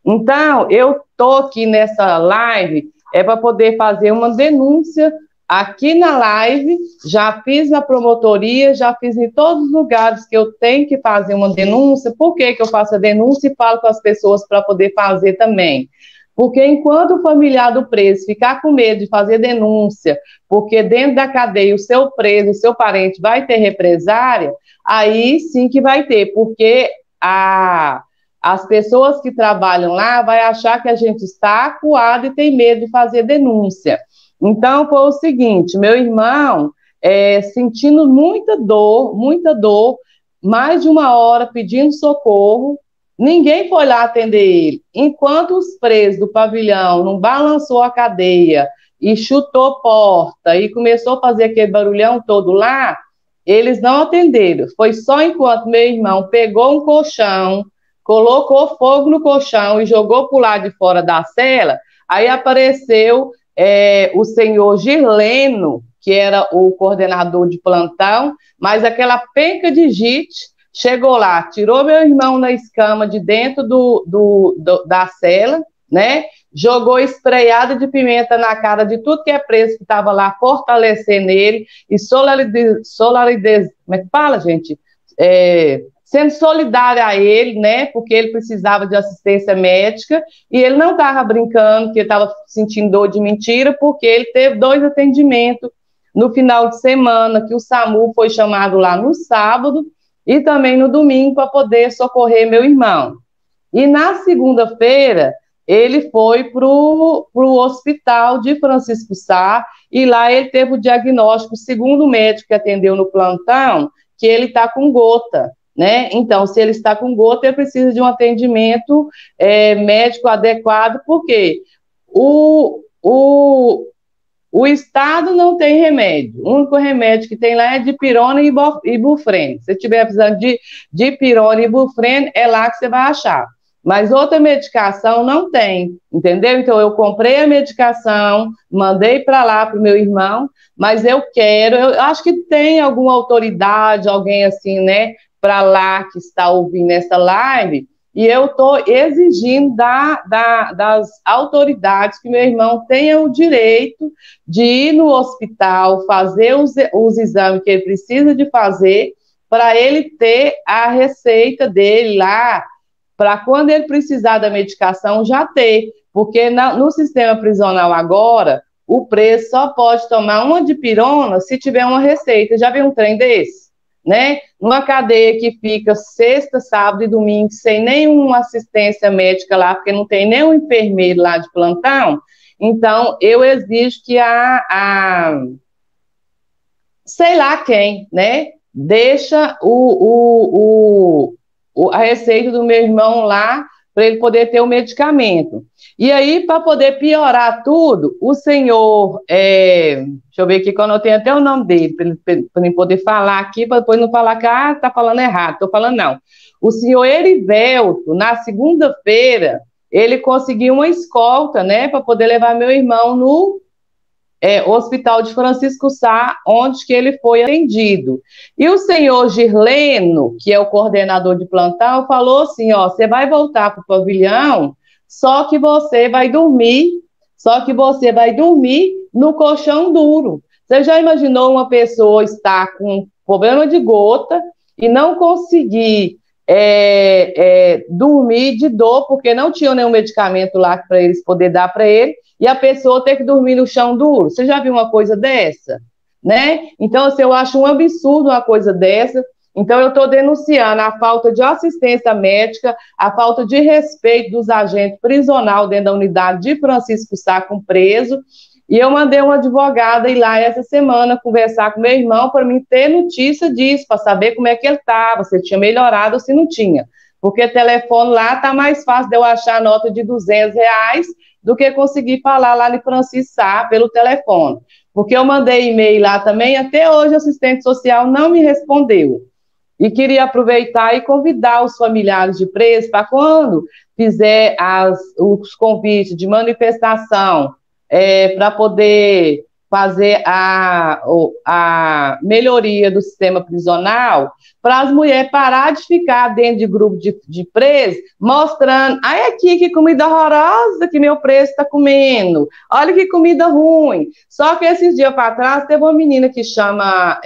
Então, eu estou aqui nessa live para poder fazer uma denúncia aqui na live, já fiz na promotoria, já fiz em todos os lugares que eu tenho que fazer uma denúncia. Por que eu faço a denúncia e falo com as pessoas para poder fazer também? Porque enquanto o familiar do preso ficar com medo de fazer denúncia, porque dentro da cadeia o seu preso, o seu parente vai ter represária, aí sim que vai ter, porque as pessoas que trabalham lá vai achar que a gente está acuado e tem medo de fazer denúncia. Então, foi o seguinte, meu irmão, sentindo muita dor, mais de uma hora pedindo socorro, ninguém foi lá atender ele. Enquanto os presos do pavilhão não balançou a cadeia e chutou porta e começou a fazer aquele barulhão todo lá, eles não atenderam. Foi só enquanto meu irmão pegou um colchão, colocou fogo no colchão e jogou para o lado de fora da cela, aí apareceu o senhor Girleno, que era o coordenador de plantão, mas aquela penca de gente chegou lá, tirou meu irmão na escama de dentro da cela, né? Jogou espraiada de pimenta na cara de tudo que é preso que estava lá, fortalecendo ele e como é que fala, gente? Sendo solidária a ele, né? Porque ele precisava de assistência médica e ele não estava brincando, que ele estava sentindo dor de mentira, porque ele teve 2 atendimentos no final de semana, que o SAMU foi chamado lá no sábado e também no domingo para poder socorrer meu irmão. E na segunda-feira, ele foi para o hospital de Francisco Sá e lá ele teve o diagnóstico, segundo o médico que atendeu no plantão, que ele está com gota, né? Então, se ele está com gota, ele precisa de um atendimento médico adequado, porque o Estado não tem remédio. O único remédio que tem lá é dipirona e ibuprofeno. Se estiver precisando de dipirona e ibuprofeno, é lá que você vai achar. Mas outra medicação não tem, entendeu? Então, eu comprei a medicação, mandei para lá para o meu irmão, mas eu acho que tem alguma autoridade, alguém assim, né, para lá que está ouvindo essa live, e eu estou exigindo das autoridades que meu irmão tenha o direito de ir no hospital, fazer os exames que ele precisa de fazer, para ele ter a receita dele lá, para quando ele precisar da medicação já ter, porque no sistema prisional agora, o preso só pode tomar uma dipirona se tiver uma receita. Já viu um trem desse? Né? Numa cadeia que fica sexta, sábado e domingo sem nenhuma assistência médica lá, porque não tem nenhum enfermeiro lá de plantão, então eu exijo que sei lá quem, né, deixa a receita do meu irmão lá para ele poder ter o medicamento. E aí, para poder piorar tudo, o senhor, deixa eu ver aqui, quando eu tenho até o nome dele, para ele poder falar aqui, para depois não falar que está falando errado, estou falando não. O senhor Erivelto, na segunda-feira, ele conseguiu uma escolta, né, para poder levar meu irmão no Hospital de Francisco Sá, onde que ele foi atendido. E o senhor Girleno, que é o coordenador de plantão, falou assim, ó, você vai voltar para o pavilhão, só que você vai dormir no colchão duro. Você já imaginou uma pessoa estar com problema de gota e não conseguir dormir de dor, porque não tinha nenhum medicamento lá para eles poder dar para ele, e a pessoa ter que dormir no chão duro? Você já viu uma coisa dessa? Né? Então, assim, eu acho um absurdo uma coisa dessa. Então, eu estou denunciando a falta de assistência médica, a falta de respeito dos agentes prisionais dentro da unidade de Francisco Sá com preso, e eu mandei uma advogada ir lá essa semana conversar com meu irmão para mim ter notícia disso, para saber como é que ele estava, se ele tinha melhorado ou se não tinha. Porque telefone lá está mais fácil de eu achar a nota de R$200 do que conseguir falar lá em Francisco Sá pelo telefone. Porque eu mandei e-mail lá também, até hoje a assistente social não me respondeu. E queria aproveitar e convidar os familiares de presos para quando fizer os convites de manifestação, para poder fazer a melhoria do sistema prisional, para as mulheres parar de ficar dentro de grupo de presos, mostrando, ai, aqui que comida horrorosa que meu preso está comendo, olha que comida ruim. Só que esses dias para trás teve uma menina que chama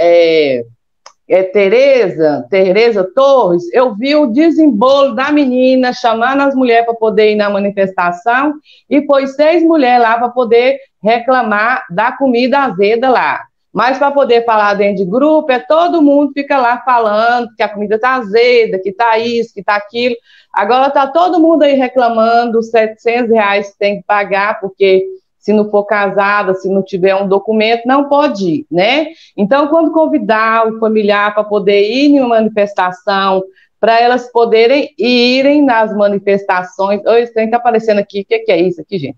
Tereza Torres, eu vi o desembolo da menina chamando as mulheres para poder ir na manifestação, e foi 6 mulheres lá para poder reclamar da comida azeda lá. Mas para poder falar dentro de grupo, todo mundo fica lá falando que a comida está azeda, que está isso, que está aquilo. Agora está todo mundo aí reclamando os R$700 que tem que pagar, porque se não for casada, se não tiver um documento, não pode ir, né? Então, quando convidar o familiar para poder ir em uma manifestação, para elas poderem irem nas manifestações, esse trem está aparecendo aqui, o que é isso aqui, gente?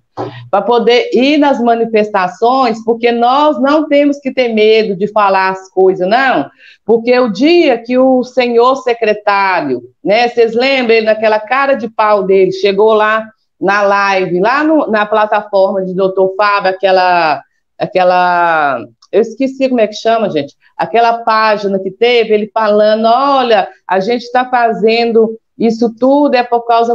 Para poder ir nas manifestações, porque nós não temos que ter medo de falar as coisas, não, porque o dia que o senhor secretário, né, vocês lembram, ele naquela cara de pau dele, chegou lá na live, lá na plataforma de Dr. Fábio, aquela, eu esqueci como é que chama, gente, aquela página que teve, ele falando, olha, a gente está fazendo isso tudo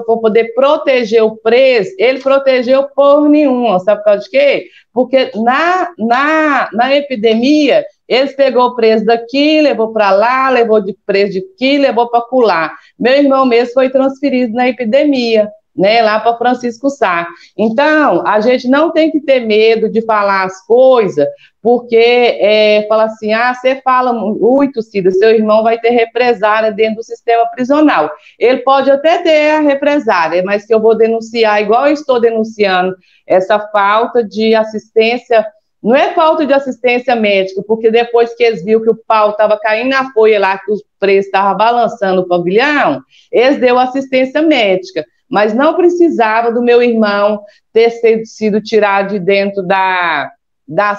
por poder proteger o preso. Ele protegeu por nenhuma, sabe por causa de quê? Porque na epidemia, eles pegou o preso daqui, levou para lá, levou de preso de aqui, levou para acolá. Meu irmão mesmo foi transferido na epidemia, né, lá para Francisco Sá. Então, a gente não tem que ter medo de falar as coisas, porque fala assim, você fala muito, Cida, seu irmão vai ter represália dentro do sistema prisional. Ele pode até ter a represália, mas que eu vou denunciar, igual eu estou denunciando, essa falta de assistência, não é falta de assistência médica, porque depois que eles viram que o pau estava caindo na folha lá, que os presos estavam balançando o pavilhão, eles deu assistência médica, mas não precisava do meu irmão ter sido tirado de dentro da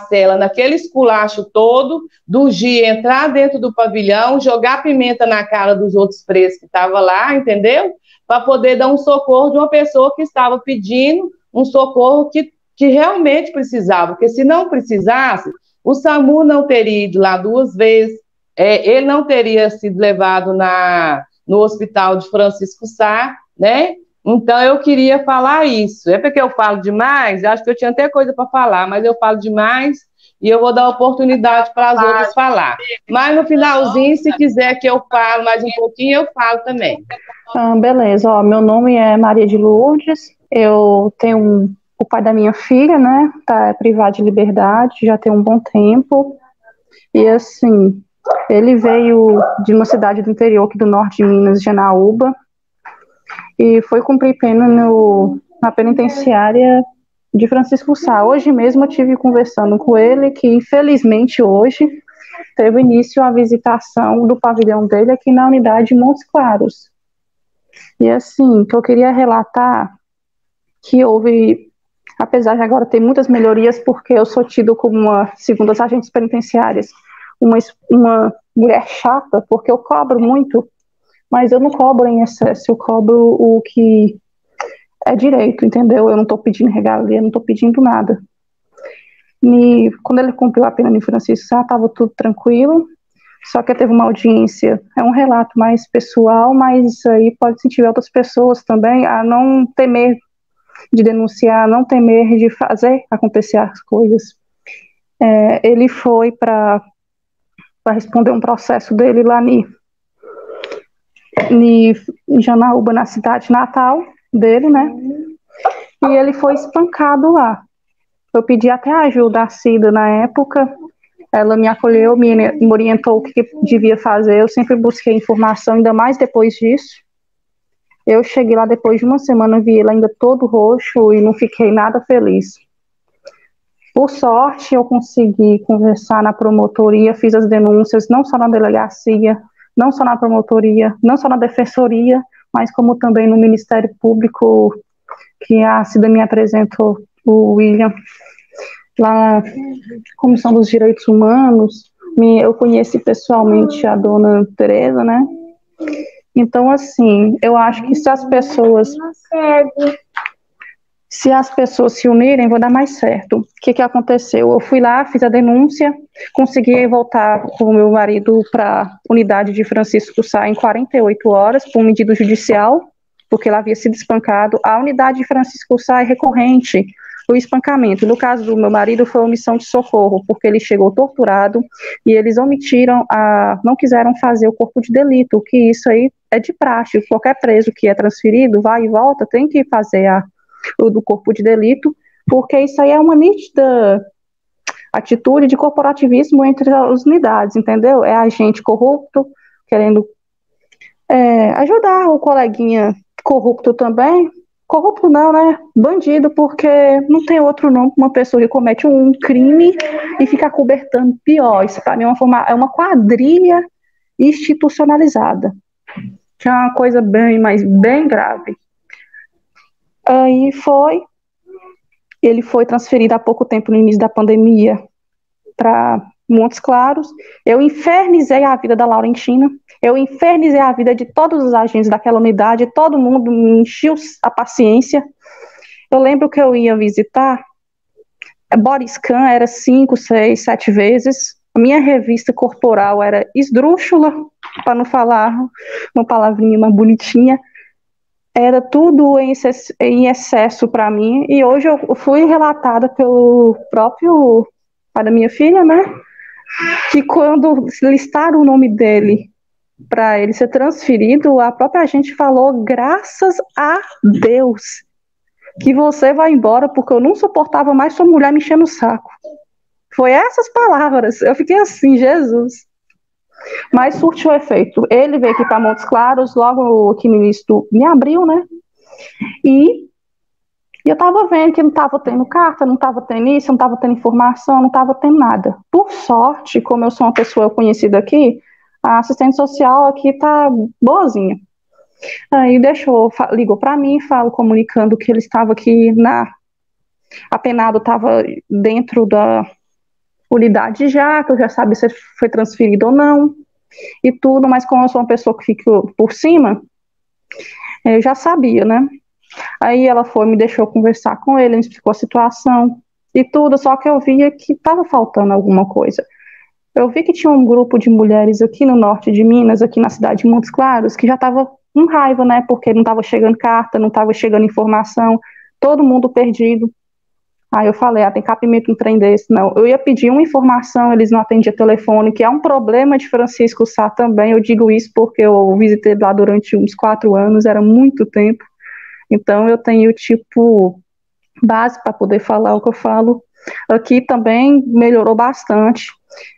cela, naquele esculacho todo, do Gia entrar dentro do pavilhão, jogar pimenta na cara dos outros presos que estavam lá, entendeu? Para poder dar um socorro de uma pessoa que estava pedindo um socorro que realmente precisava, porque se não precisasse, o SAMU não teria ido lá 2 vezes, ele não teria sido levado no hospital de Francisco Sá, né? Então, eu queria falar isso. É porque eu falo demais? Acho que eu tinha até coisa para falar, mas eu falo demais e eu vou dar oportunidade para as outras falar. Mas no finalzinho, se quiser que eu fale mais um pouquinho, eu falo também. Beleza. Meu nome é Maria de Lourdes. Eu tenho o pai da minha filha, né? Tá privado de liberdade, já tem um bom tempo. E assim, ele veio de uma cidade do interior aqui do norte de Minas, Janaúba, e foi cumprir pena na penitenciária de Francisco Sá. Hoje mesmo eu estive conversando com ele, que infelizmente hoje teve início a visitação do pavilhão dele aqui na unidade de Montes Claros. E assim, que eu queria relatar que houve, apesar de agora ter muitas melhorias, porque eu sou tido como uma, segundo as agentes penitenciárias, uma mulher chata, porque eu cobro muito, mas eu não cobro em excesso, eu cobro o que é direito, entendeu? Eu não estou pedindo regalia, não estou pedindo nada. Quando ele cumpriu a pena em Francisco Sá, estava tudo tranquilo, só que teve uma audiência, é um relato mais pessoal, mas isso aí pode incentivar outras pessoas também a não temer de denunciar, não temer de fazer acontecer as coisas. Ele foi para responder um processo dele lá em Janaúba, na cidade natal dele, né? E ele foi espancado lá. Eu pedi até ajuda à Cida na época, ela me acolheu, me orientou o que devia fazer, eu sempre busquei informação, ainda mais depois disso. Eu cheguei lá depois de uma semana, vi ele ainda todo roxo e não fiquei nada feliz. Por sorte, eu consegui conversar na promotoria, fiz as denúncias, não só na delegacia, não só na promotoria, não só na defensoria, mas como também no Ministério Público, que a Cida me apresentou, o William, lá na Comissão dos Direitos Humanos. Eu conheci pessoalmente a dona Tereza, né? Então, assim, eu acho que se as pessoas se unirem, vai dar mais certo. O que aconteceu? Eu fui lá, fiz a denúncia, consegui voltar com o meu marido para a unidade de Francisco Sá em 48 horas, por medida judicial, porque ele havia sido espancado. A unidade de Francisco Sá é recorrente, o espancamento. No caso do meu marido, foi omissão de socorro, porque ele chegou torturado e eles omitiram, não quiseram fazer o corpo de delito, que isso aí é de praxe. Qualquer preso que é transferido, vai e volta, tem que fazer o do corpo de delito, porque isso aí é uma nítida atitude de corporativismo entre as unidades, entendeu? É agente corrupto querendo ajudar o coleguinha corrupto também. Corrupto não, né? Bandido, porque não tem outro nome para uma pessoa que comete um crime e fica cobertando pior. Isso para mim é uma quadrilha institucionalizada, que é uma coisa bem grave. Aí ele foi transferido há pouco tempo, no início da pandemia, para Montes Claros. Eu infernizei a vida da Laurentina, eu infernizei a vida de todos os agentes daquela unidade, todo mundo me encheu a paciência. Eu lembro que eu ia visitar, body scan era 5, 6, 7 vezes, a minha revista corporal era esdrúxula, para não falar uma palavrinha mais bonitinha, era tudo em excesso para mim, e hoje eu fui relatada pelo próprio pai da minha filha, né, que quando listaram o nome dele para ele ser transferido, a própria agente falou, graças a Deus, que você vai embora, porque eu não suportava mais sua mulher me enchendo o saco. Foi essas palavras, eu fiquei assim, Jesus. Mas surtiu efeito. Ele veio aqui para Montes Claros, logo aqui no início de abril, né? E eu estava vendo que não estava tendo carta, não estava tendo isso, não estava tendo informação, não estava tendo nada. Por sorte, como eu sou uma pessoa conhecida aqui, a assistente social aqui está boazinha. Aí ligou para mim, comunicando que ele estava aqui apenado, estava dentro da unidade já, que eu já sabia se foi transferido ou não, e tudo, mas como eu sou uma pessoa que fica por cima, eu já sabia, né? Aí ela me deixou conversar com ele, explicou a situação e tudo, só que eu via que estava faltando alguma coisa. Eu vi que tinha um grupo de mulheres aqui no norte de Minas, aqui na cidade de Montes Claros, que já estava com raiva, né? Porque não estava chegando carta, não estava chegando informação, todo mundo perdido. Aí eu falei, tem capimento um trem desse, não. Eu ia pedir uma informação, eles não atendiam telefone, que é um problema de Francisco Sá também, eu digo isso porque eu visitei lá durante uns 4 anos, era muito tempo, então eu tenho, base para poder falar o que eu falo. Aqui também melhorou bastante,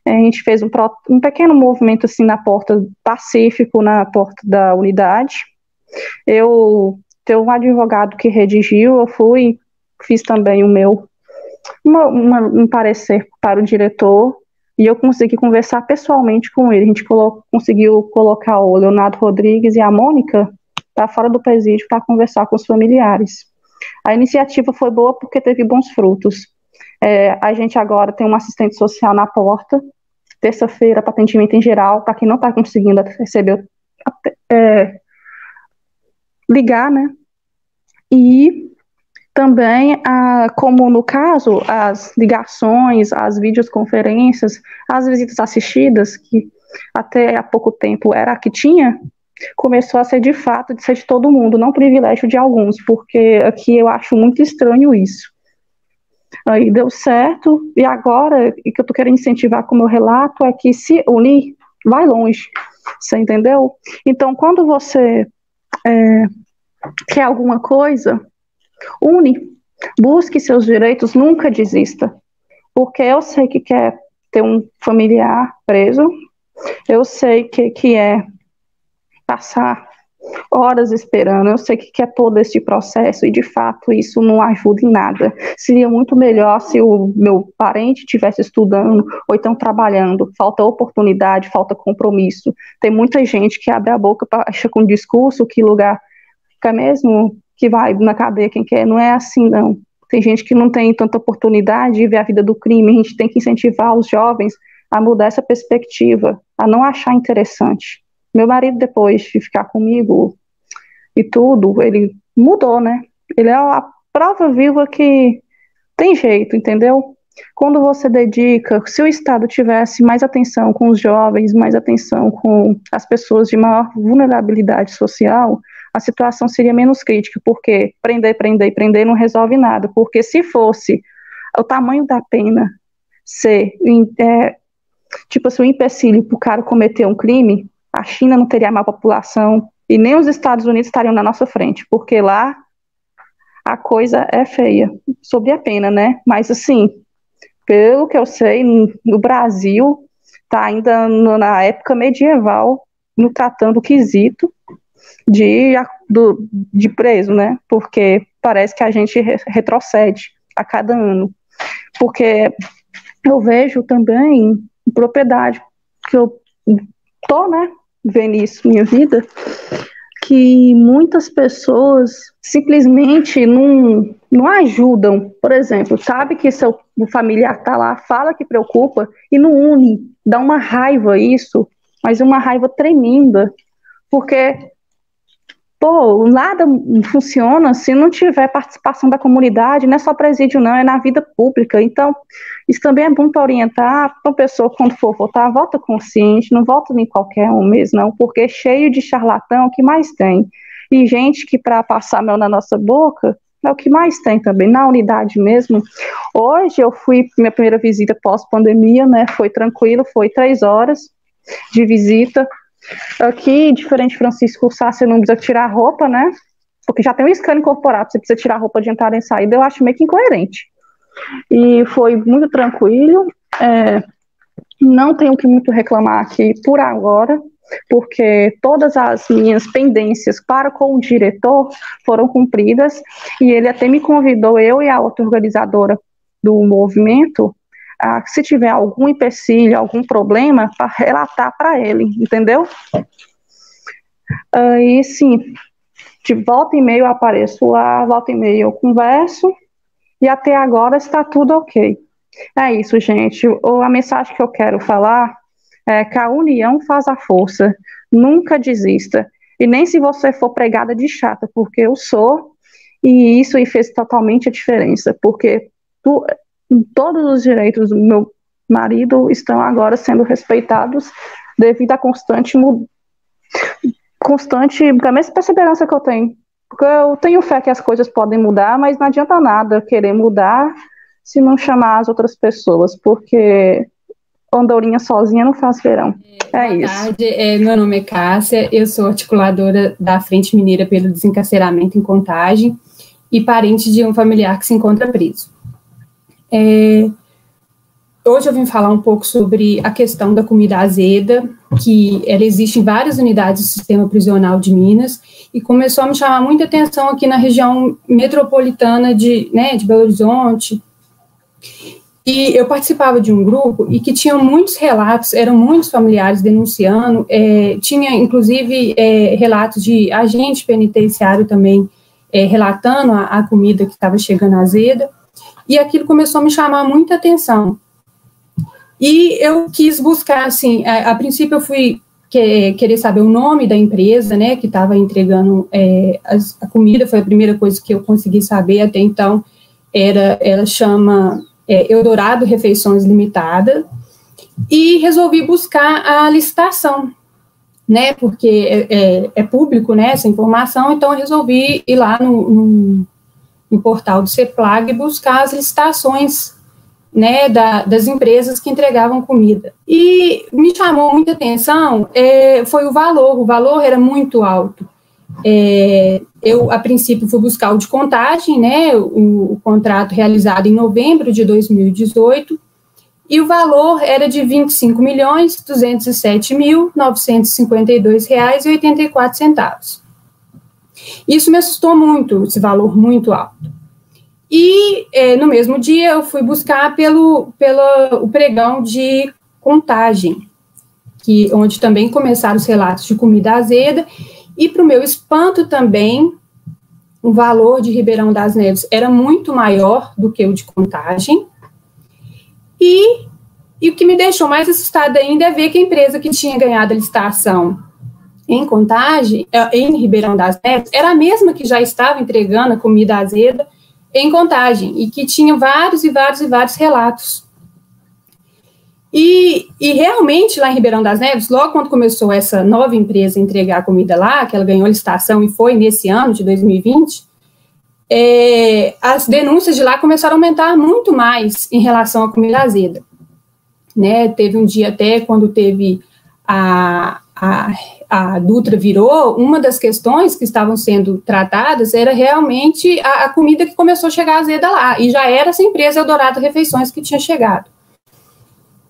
a gente fez um pequeno movimento, assim, na porta pacífico, na porta da unidade. Eu tenho um advogado que redigiu, fiz também um parecer para o diretor, e eu consegui conversar pessoalmente com ele. A gente conseguiu colocar o Leonardo Rodrigues e a Mônica para fora do presídio para conversar com os familiares. A iniciativa foi boa porque teve bons frutos. A gente agora tem uma assistente social na porta, terça-feira, para atendimento em geral, para quem não está conseguindo receber, ligar, né? E também, como no caso, as ligações, as videoconferências, as visitas assistidas, que até há pouco tempo era a que tinha, começou a ser de fato de ser de todo mundo, não privilégio de alguns, porque aqui eu acho muito estranho isso. Aí deu certo, e agora, o que eu estou querendo incentivar com o meu relato é que se unir, vai longe, você entendeu? Então, quando você quer alguma coisa, une, busque seus direitos, nunca desista, porque eu sei que quer ter um familiar preso, eu sei que é passar horas esperando, eu sei que é todo esse processo e de fato isso não ajuda em nada. Seria muito melhor se o meu parente estivesse estudando ou então trabalhando. Falta oportunidade, falta compromisso. Tem muita gente que abre a boca, acha com discurso que lugar fica mesmo que vai na cadeia quem quer. Não é assim, não. Tem gente que não tem tanta oportunidade de ver a vida do crime. A gente tem que incentivar os jovens a mudar essa perspectiva, a não achar interessante. Meu marido, depois de ficar comigo e tudo, ele mudou, né? Ele é a prova viva que tem jeito, entendeu? Quando você dedica, se o Estado tivesse mais atenção com os jovens, mais atenção com as pessoas de maior vulnerabilidade social, a situação seria menos crítica, porque prender não resolve nada, porque se fosse o tamanho da pena ser, tipo assim, um empecilho para o cara cometer um crime, a China não teria mais população e nem os Estados Unidos estariam na nossa frente, porque lá a coisa é feia, sobre a pena, né? Mas assim, pelo que eu sei, no Brasil está ainda na época medieval, no tratando o quesito de preso, né? Porque parece que a gente retrocede a cada ano. Porque eu vejo também propriedade, que eu tô, né, vendo isso na minha vida, que muitas pessoas simplesmente não ajudam. Por exemplo, sabe que seu familiar tá lá, fala que preocupa e não une, dá uma raiva isso, mas uma raiva tremenda, porque nada funciona se não tiver participação da comunidade, não é só presídio não, é na vida pública. Então, isso também é bom para orientar para a pessoa, quando for votar, vota consciente, não vota em qualquer um mesmo, não, porque é cheio de charlatão, o que mais tem. E gente que para passar mel na nossa boca, é o que mais tem também, na unidade mesmo. Hoje eu fui, minha primeira visita pós-pandemia, né, foi tranquilo, foi 3 horas de visita. Aqui, diferente de Francisco Sá, você não precisa tirar a roupa, né? Porque já tem um scan incorporado, você precisa tirar a roupa de entrada e saída, eu acho meio que incoerente. E foi muito tranquilo, não tenho que muito reclamar aqui por agora, porque todas as minhas pendências para com o diretor foram cumpridas, e ele até me convidou, eu e a outra organizadora do movimento, se tiver algum empecilho, algum problema, para relatar para ele, entendeu? Aí, sim, de volta e meia eu apareço lá, volta e meia eu converso, e até agora está tudo ok. É isso, gente. A mensagem que eu quero falar é que a união faz a força. Nunca desista. E nem se você for pregada de chata, porque eu sou, e isso aí fez totalmente a diferença, porque todos os direitos do meu marido estão agora sendo respeitados devido à constante a mesma perseverança que eu tenho. Porque eu tenho fé que as coisas podem mudar, mas não adianta nada querer mudar se não chamar as outras pessoas, porque andorinha sozinha não faz verão. Boa isso. Tarde, meu nome é Cássia, eu sou articuladora da Frente Mineira pelo Desencarceramento em Contagem e parente de um familiar que se encontra preso. Hoje eu vim falar um pouco sobre a questão da comida azeda, que ela existe em várias unidades do sistema prisional de Minas, e começou a me chamar muita atenção aqui na região metropolitana de Belo Horizonte. E eu participava de um grupo e que tinha muitos relatos, eram muitos familiares denunciando, tinha inclusive relatos de agente penitenciário também relatando a comida que estava chegando azeda, e aquilo começou a me chamar muita atenção. E eu quis buscar, assim, a princípio eu fui querer saber o nome da empresa, né, que estava entregando a comida. Foi a primeira coisa que eu consegui saber. Até então, ela chama Eldorado Refeições Limitada, e resolvi buscar a licitação, né, porque é público, né, essa informação. Então, eu resolvi ir lá no portal do CEPLAG e buscar as licitações, né, das empresas que entregavam comida. E me chamou muita atenção foi o valor era muito alto. Eu, a princípio, fui buscar o de Contagem, né, o contrato realizado em novembro de 2018, e o valor era de R$ 25.207.952,84. Isso me assustou muito, esse valor muito alto. E, no mesmo dia, eu fui buscar pelo pregão de Contagem, onde também começaram os relatos de comida azeda, e, para o meu espanto também, o valor de Ribeirão das Neves era muito maior do que o de Contagem. E o que me deixou mais assustada ainda é ver que a empresa que tinha ganhado a licitação em Contagem, em Ribeirão das Neves, era a mesma que já estava entregando a comida azeda em Contagem, e que tinha vários relatos. E realmente, lá em Ribeirão das Neves, logo quando começou essa nova empresa a entregar a comida lá, que ela ganhou a licitação e foi nesse ano de 2020, as denúncias de lá começaram a aumentar muito mais em relação à comida azeda, né? Teve um dia até quando teve a Dutra virou, uma das questões que estavam sendo tratadas era realmente a comida que começou a chegar azeda lá, e já era essa empresa Eldorado Refeições que tinha chegado.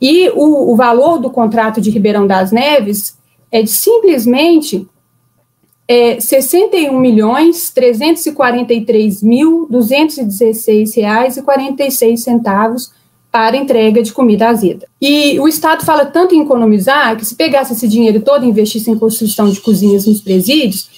E o valor do contrato de Ribeirão das Neves é de simplesmente R$ 61.343.216,46 para entrega de comida azeda. E o Estado fala tanto em economizar, que se pegasse esse dinheiro todo e investisse em construção de cozinhas nos presídios,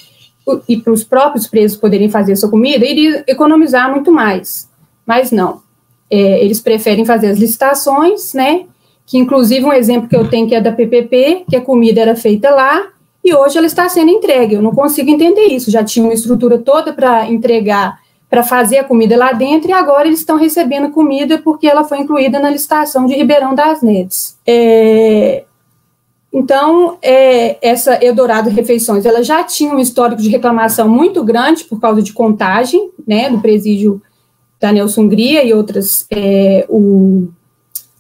e para os próprios presos poderem fazer essa comida, iria economizar muito mais. Mas não. Eles preferem fazer as licitações, né? Que inclusive um exemplo que eu tenho que é da PPP, que a comida era feita lá, e hoje ela está sendo entregue. Eu não consigo entender isso. Já tinha uma estrutura toda para entregar, para fazer a comida lá dentro, e agora eles estão recebendo comida porque ela foi incluída na licitação de Ribeirão das Neves. Então, essa Eldorado Refeições, ela já tinha um histórico de reclamação muito grande por causa de Contagem, né, do presídio da Nelson Hungria e outras,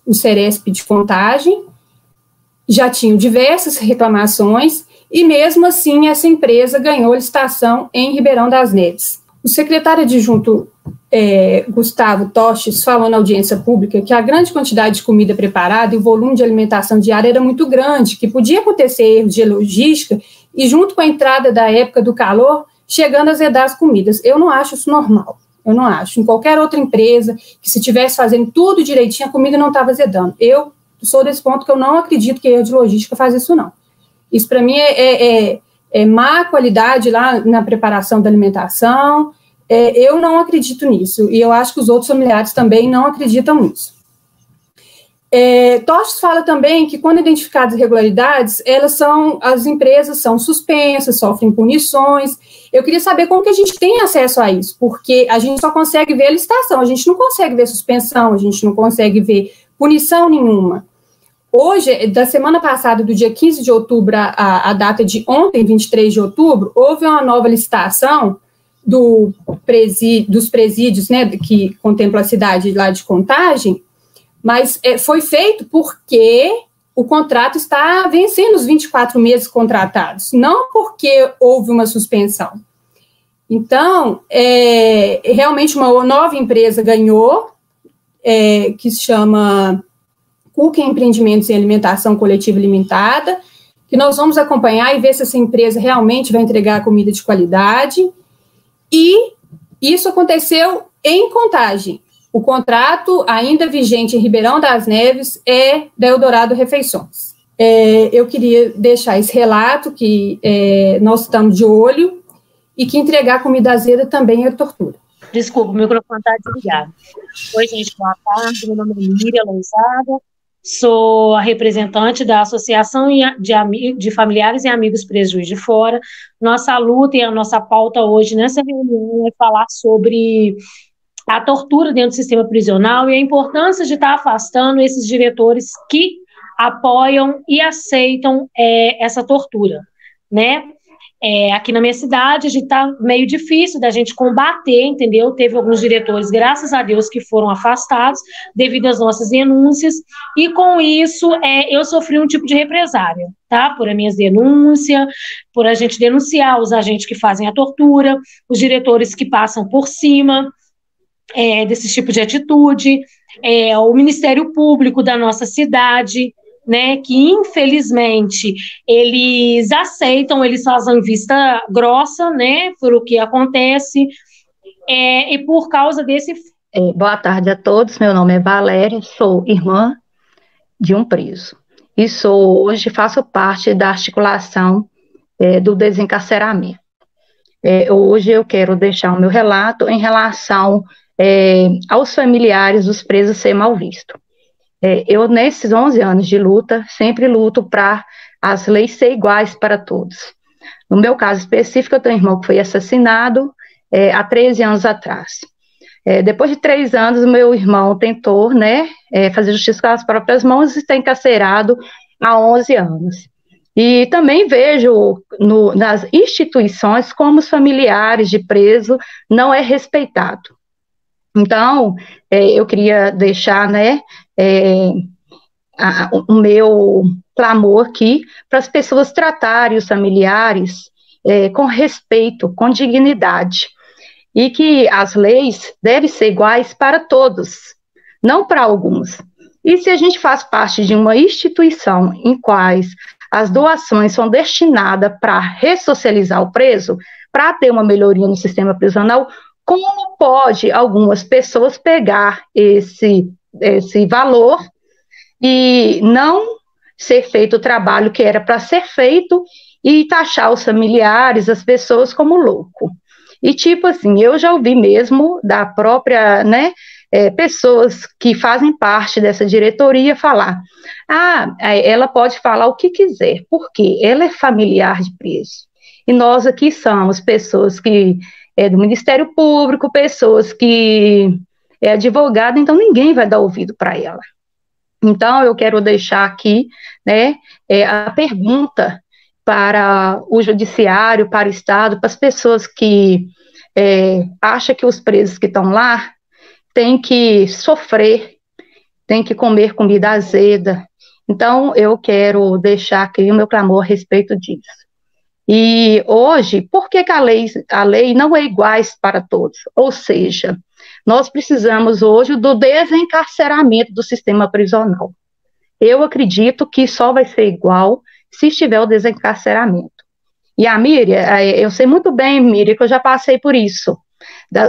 o Ceresp de Contagem, já tinham diversas reclamações, e mesmo assim essa empresa ganhou licitação em Ribeirão das Neves. O secretário adjunto Gustavo Toches falou na audiência pública que a grande quantidade de comida preparada e o volume de alimentação diária era muito grande, que podia acontecer erros de logística e, junto com a entrada da época do calor, chegando a azedar as comidas. Eu não acho isso normal. Eu não acho. Em qualquer outra empresa que, se estivesse fazendo tudo direitinho, a comida não estava azedando. Eu sou desse ponto que eu não acredito que erro de logística faz isso, não. Isso, para mim, é má qualidade lá na preparação da alimentação. Eu não acredito nisso, e eu acho que os outros familiares também não acreditam nisso. Toches fala também que, quando identificadas irregularidades, as empresas são suspensas, sofrem punições. Eu queria saber como que a gente tem acesso a isso, porque a gente só consegue ver a licitação, a gente não consegue ver suspensão, a gente não consegue ver punição nenhuma. Hoje, da semana passada, do dia 15 de outubro, a data de ontem, 23 de outubro, houve uma nova licitação dos presídios, né, que contempla a cidade lá de Contagem, mas foi feito porque o contrato está vencendo os 24 meses contratados, não porque houve uma suspensão. Então, realmente uma nova empresa ganhou, que se chama Cooking Empreendimentos em Alimentação Coletiva Limitada, que nós vamos acompanhar e ver se essa empresa realmente vai entregar comida de qualidade. E isso aconteceu em Contagem. O contrato, ainda vigente em Ribeirão das Neves, é da Eldorado Refeições. Eu queria deixar esse relato que nós estamos de olho, e que entregar comida azeda também é tortura. Desculpa, o microfone está desligado. Oi, gente, boa tarde. Meu nome é Miriam Lousada. sou a representante da Associação de Familiares e Amigos Presos Juiz de Fora. Nossa luta e a nossa pauta hoje nessa reunião é falar sobre a tortura dentro do sistema prisional e a importância de estar afastando esses diretores que apoiam e aceitam essa tortura, né? Aqui na minha cidade, a gente tá meio difícil da gente combater, entendeu? Teve alguns diretores, graças a Deus, que foram afastados devido às nossas denúncias, e com isso eu sofri um tipo de represária, tá? Por as minhas denúncias, por a gente denunciar os agentes que fazem a tortura, os diretores que passam por cima desse tipo de atitude, o Ministério Público da nossa cidade, né, que infelizmente eles aceitam, eles fazem vista grossa, né, por o que acontece, e por causa desse... Boa tarde a todos, meu nome é Valéria, sou irmã de um preso, e hoje faço parte da articulação do desencarceramento. Hoje eu quero deixar o meu relato em relação aos familiares dos presos ser mal visto. Eu, nesses 11 anos de luta, sempre luto para as leis ser iguais para todos. No meu caso específico, eu tenho um irmão que foi assassinado há 13 anos atrás. Depois de 3 anos, o meu irmão tentou, né, fazer justiça com as próprias mãos e está encarcerado há 11 anos. E também vejo nas instituições como os familiares de preso não é respeitado. Então, eu queria deixar, né, o meu clamor aqui para as pessoas tratarem os familiares com respeito, com dignidade, e que as leis devem ser iguais para todos, não para alguns. E se a gente faz parte de uma instituição em quais as doações são destinadas para ressocializar o preso, para ter uma melhoria no sistema prisional, como pode algumas pessoas pegar esse valor e não ser feito o trabalho que era para ser feito e taxar os familiares, as pessoas como louco? E tipo assim, eu já ouvi mesmo da própria, né, pessoas que fazem parte dessa diretoria falar, ela pode falar o que quiser, porque ela é familiar de preso. E nós aqui somos pessoas que do Ministério Público, pessoas que é advogada, então ninguém vai dar ouvido para ela. Então, eu quero deixar aqui, né, a pergunta para o judiciário, para o Estado, para as pessoas que acham que os presos que estão lá têm que sofrer, têm que comer comida azeda. Então, eu quero deixar aqui o meu clamor a respeito disso. E hoje, por que a lei não é igual para todos? Ou seja, nós precisamos hoje do desencarceramento do sistema prisional. Eu acredito que só vai ser igual se estiver o desencarceramento. E a Miriam, eu sei muito bem, Miriam, que eu já passei por isso,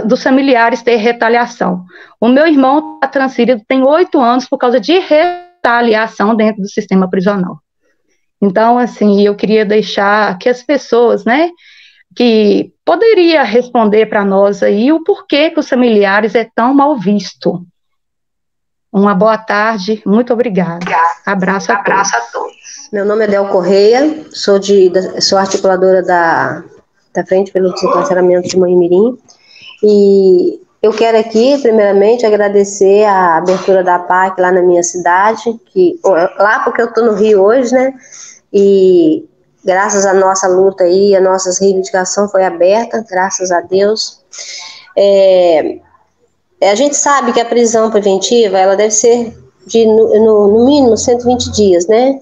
dos familiares ter retaliação. O meu irmão está transferido tem 8 anos por causa de retaliação dentro do sistema prisional. Então, assim, eu queria deixar que as pessoas, né, que poderia responder para nós aí o porquê que os familiares é tão mal visto. Uma boa tarde, muito obrigada. Abraço a todos. Meu nome é Del Correia, sou articuladora da Frente pelo Desencarceramento de Moimirim, e eu quero aqui, primeiramente, agradecer a abertura da PAC lá na minha cidade, lá porque eu estou no Rio hoje, né, e graças à nossa luta aí, a nossa reivindicação foi aberta, graças a Deus. A gente sabe que a prisão preventiva, ela deve ser no mínimo 120 dias, né?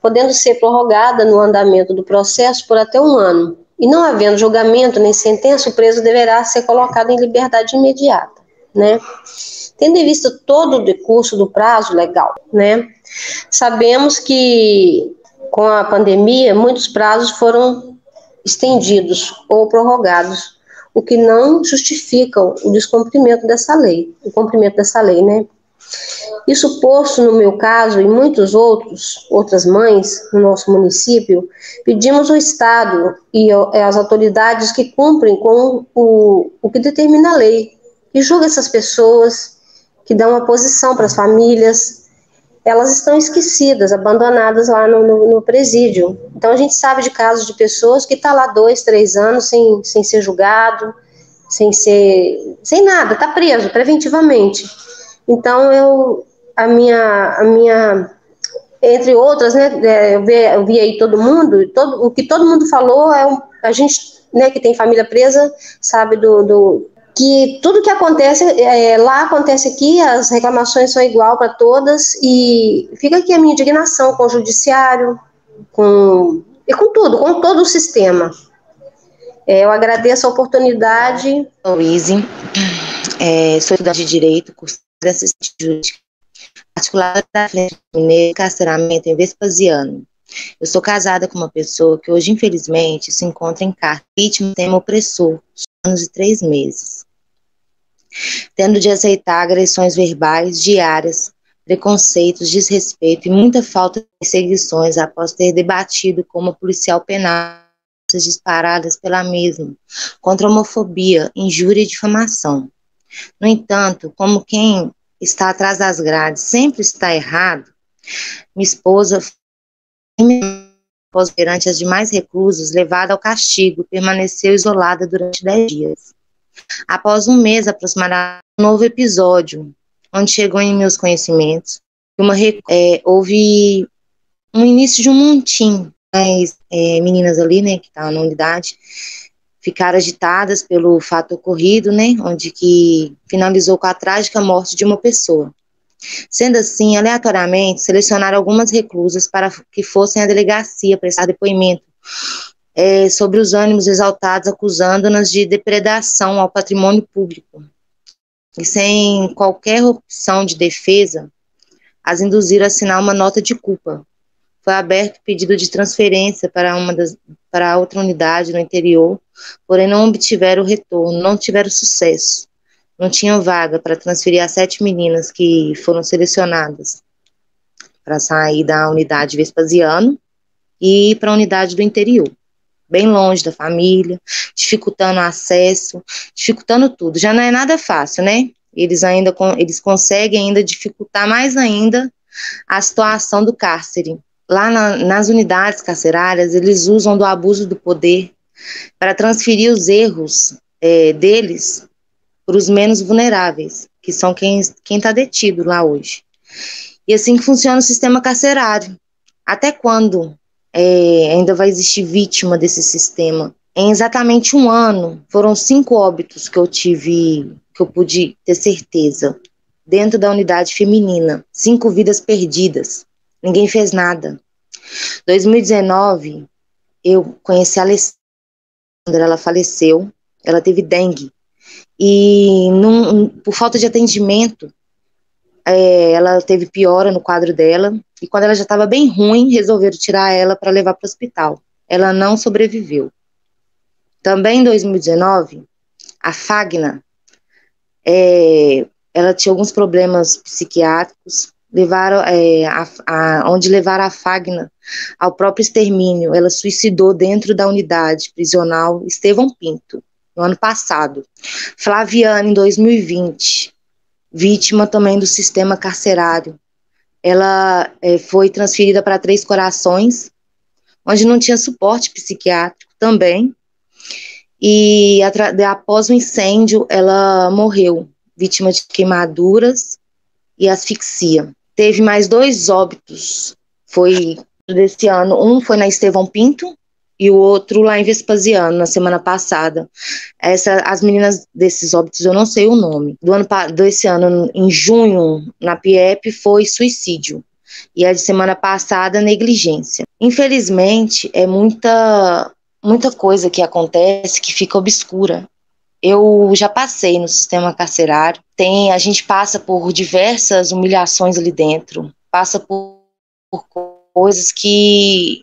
Podendo ser prorrogada no andamento do processo por até 1 ano. E não havendo julgamento nem sentença, o preso deverá ser colocado em liberdade imediata, né? Tendo em vista todo o decurso do prazo legal, né? Sabemos que com a pandemia, muitos prazos foram estendidos ou prorrogados, o que não justifica o descumprimento dessa lei, o cumprimento dessa lei, né? Isso posto no meu caso e muitos outras mães no nosso município, pedimos ao Estado e às autoridades que cumprem com o que determina a lei, que julga essas pessoas, que dão uma posição para as famílias, elas estão esquecidas, abandonadas lá no presídio. Então, a gente sabe de casos de pessoas que estão lá 2, 3 anos sem ser julgado, sem nada, está preso preventivamente. Então, a minha entre outras, né, eu vi aí todo mundo, o que todo mundo falou a gente, né, que tem família presa, sabe que tudo que acontece lá acontece aqui, as reclamações são igual para todas, e fica aqui a minha indignação com o judiciário, com tudo, com todo o sistema. Eu agradeço a oportunidade. Luíse, sou estudante de Direito, curso de assistente jurídica, particular da Frente Mineira, encarceramento em Vespasiano. Eu sou casada com uma pessoa que hoje, infelizmente, se encontra em cárcere, vítima de um opressor, anos e 3 meses. Tendo de aceitar agressões verbais diárias, preconceitos, desrespeito e muita falta de perseguições após ter debatido com uma policial penal disparadas pela mesma, contra homofobia, injúria e difamação. No entanto, como quem está atrás das grades sempre está errado, minha esposa, perante as demais reclusos, levada ao castigo, permaneceu isolada durante 10 dias. Após 1 mês aproximadamente, um novo episódio, onde chegou em meus conhecimentos, houve um início de um montim. As meninas ali, né, que estavam na unidade, ficaram agitadas pelo fato ocorrido, né, onde que finalizou com a trágica morte de uma pessoa. Sendo assim, aleatoriamente, selecionaram algumas reclusas para que fossem à delegacia prestar depoimento sobre os ânimos exaltados, acusando-nas de depredação ao patrimônio público. E sem qualquer opção de defesa, as induziram a assinar uma nota de culpa. Foi aberto pedido de transferência para outra unidade no interior, porém não obtiveram retorno, não tiveram sucesso. Não tinham vaga para transferir as 7 meninas que foram selecionadas para sair da unidade Vespasiano e para a unidade do interior, bem longe da família, dificultando o acesso, dificultando tudo. Já não é nada fácil, né? Eles conseguem ainda dificultar mais ainda a situação do cárcere. Lá nas unidades carcerárias, eles usam do abuso do poder para transferir os erros deles para os menos vulneráveis, que são quem está detido lá hoje. E assim que funciona o sistema carcerário. Até quando ainda vai existir vítima desse sistema? Em exatamente 1 ano, foram 5 óbitos que eu pude ter certeza, dentro da unidade feminina. 5 vidas perdidas. Ninguém fez nada. 2019, eu conheci a Alessandra, ela faleceu, ela teve dengue. E por falta de atendimento, ela teve piora no quadro dela, e quando ela já estava bem ruim, resolveram tirar ela para levar para o hospital. Ela não sobreviveu. Também em 2019, a Fagna, ela tinha alguns problemas psiquiátricos, onde levaram a Fagna ao próprio extermínio. Ela suicidou dentro da unidade prisional Estevão Pinto, no ano passado. Flaviana, em 2020, vítima também do sistema carcerário. Ela foi transferida para Três Corações, onde não tinha suporte psiquiátrico também, e após o incêndio, ela morreu, vítima de queimaduras e asfixia. Teve mais 2 óbitos, foi desse ano, um foi na Estevão Pinto, e o outro lá em Vespasiano, na semana passada. As meninas desses óbitos, eu não sei o nome. Desse ano, em junho, na PIEP, foi suicídio. E a de semana passada, negligência. Infelizmente, é muita coisa que acontece que fica obscura. Eu já passei no sistema carcerário. A gente passa por diversas humilhações ali dentro. Passa por coisas que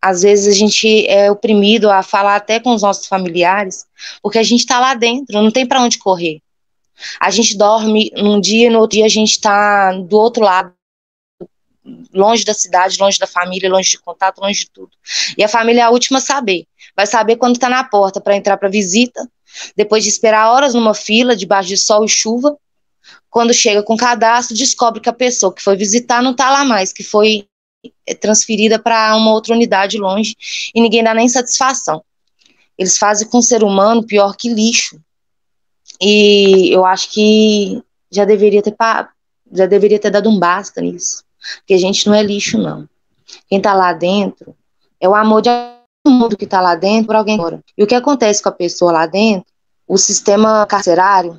às vezes a gente é oprimido a falar até com os nossos familiares, porque a gente está lá dentro, não tem para onde correr. A gente dorme num dia e no outro dia a gente está do outro lado, longe da cidade, longe da família, longe de contato, longe de tudo. E a família é a última a saber. Vai saber quando está na porta para entrar para visita, depois de esperar horas numa fila, debaixo de sol e chuva, quando chega com cadastro, descobre que a pessoa que foi visitar não está lá mais, que foi transferida para uma outra unidade longe, e ninguém dá nem satisfação. Eles fazem com o ser humano pior que lixo. E eu acho que já deveria ter dado um basta nisso. Porque a gente não é lixo, não. Quem está lá dentro é o amor de todo mundo que está lá dentro por alguém fora. E o que acontece com a pessoa lá dentro, o sistema carcerário,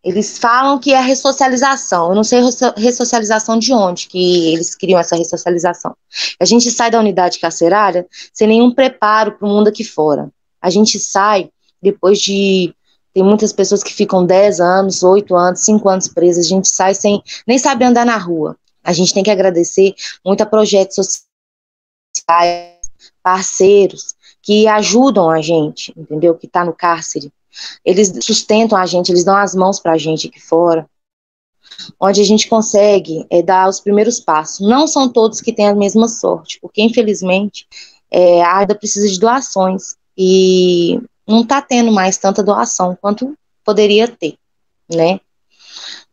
eles falam que é ressocialização. Eu não sei ressocialização de onde que eles criam essa ressocialização. A gente sai da unidade carcerária sem nenhum preparo para o mundo aqui fora. A gente sai depois de... Tem muitas pessoas que ficam 10 anos, 8 anos, 5 anos presas. A gente sai sem nem saber andar na rua. A gente tem que agradecer muito a projetos sociais, parceiros, que ajudam a gente, entendeu? Que está no cárcere. Eles sustentam a gente, eles dão as mãos para a gente aqui fora, onde a gente consegue dar os primeiros passos. Não são todos que têm a mesma sorte, porque infelizmente a AIDA precisa de doações, e não está tendo mais tanta doação quanto poderia ter, né?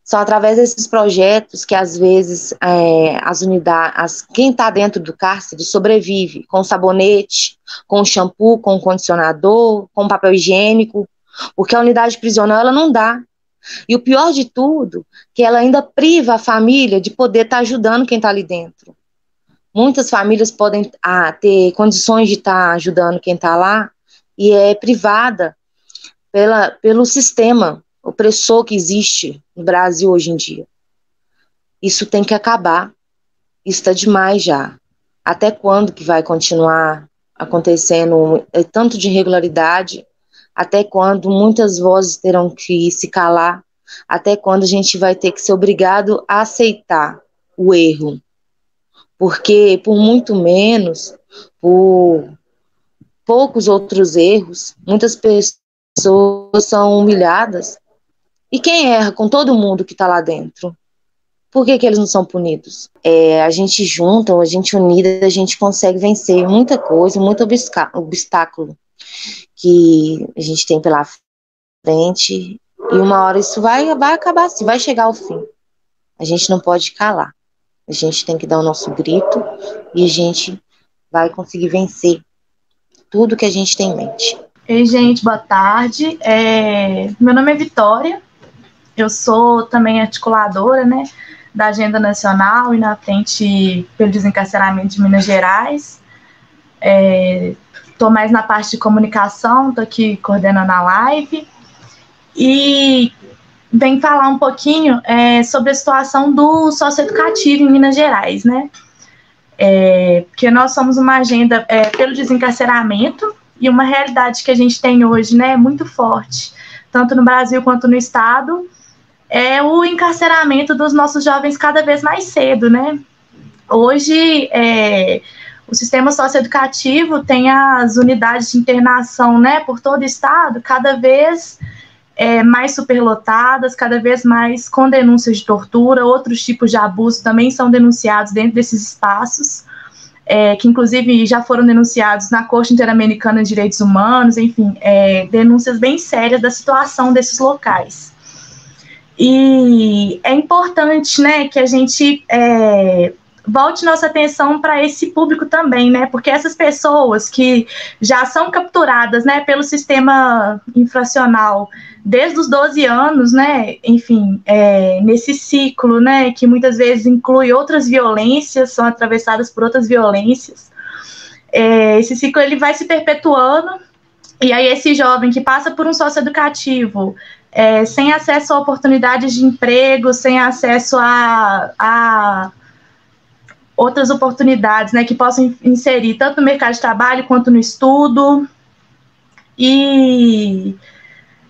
São através desses projetos que, às vezes, as unidades, quem está dentro do cárcere sobrevive com sabonete, com shampoo, com condicionador, com papel higiênico, porque a unidade prisional ela não dá. E o pior de tudo, que ela ainda priva a família de poder estar ajudando quem está ali dentro. Muitas famílias podem ter condições de estar ajudando quem está lá, e é privada pelo sistema opressor que existe no Brasil hoje em dia. Isso tem que acabar. Isso está demais já. Até quando que vai continuar acontecendo tanto de irregularidade? Até quando muitas vozes terão que se calar? Até quando a gente vai ter que ser obrigado a aceitar o erro? Porque por muito menos, por poucos outros erros, muitas pessoas são humilhadas. E quem erra com todo mundo que está lá dentro? Por que eles não são punidos? A gente junta, a gente unida, a gente consegue vencer muita coisa, muito obstáculo que a gente tem pela frente, e uma hora isso vai acabar assim, vai chegar ao fim. A gente não pode calar. A gente tem que dar o nosso grito e a gente vai conseguir vencer tudo que a gente tem em mente. Ei, gente, boa tarde. Meu nome é Vitória. Eu sou também articuladora, né, da Agenda Nacional e na Frente pelo Desencarceramento de Minas Gerais. Estou mais na parte de comunicação, estou aqui coordenando a live. E venho falar um pouquinho sobre a situação do socioeducativo em Minas Gerais, né? Porque nós somos uma agenda pelo desencarceramento, e uma realidade que a gente tem hoje, né, muito forte, tanto no Brasil quanto no Estado, é o encarceramento dos nossos jovens cada vez mais cedo, né? Hoje, o sistema socioeducativo tem as unidades de internação, né, por todo o Estado, cada vez mais superlotadas, cada vez mais com denúncias de tortura, outros tipos de abuso também são denunciados dentro desses espaços, que inclusive já foram denunciados na Corte Interamericana de Direitos Humanos, enfim, denúncias bem sérias da situação desses locais. E é importante, né, que a gente volte nossa atenção para esse público também, né, porque essas pessoas que já são capturadas, né, pelo sistema infracional desde os 12 anos, né, enfim, nesse ciclo, né, que muitas vezes inclui outras violências, são atravessadas por outras violências, esse ciclo ele vai se perpetuando, e aí esse jovem que passa por um socioeducativo, sem acesso a oportunidades de emprego, sem acesso a outras oportunidades, né, que possam inserir tanto no mercado de trabalho quanto no estudo, e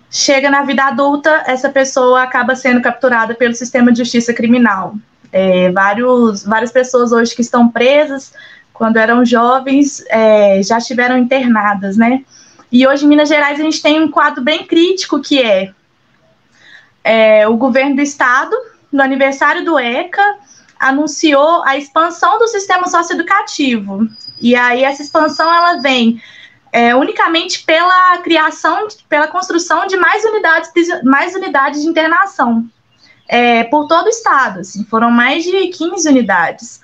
chega na vida adulta, essa pessoa acaba sendo capturada pelo sistema de justiça criminal. Várias pessoas hoje que estão presas, quando eram jovens, já estiveram internadas, né? E hoje em Minas Gerais a gente tem um quadro bem crítico, que o governo do estado, no aniversário do ECA, anunciou a expansão do sistema socioeducativo. E aí essa expansão ela vem unicamente pela construção de mais unidades de internação. por todo o estado, assim, foram mais de 15 unidades.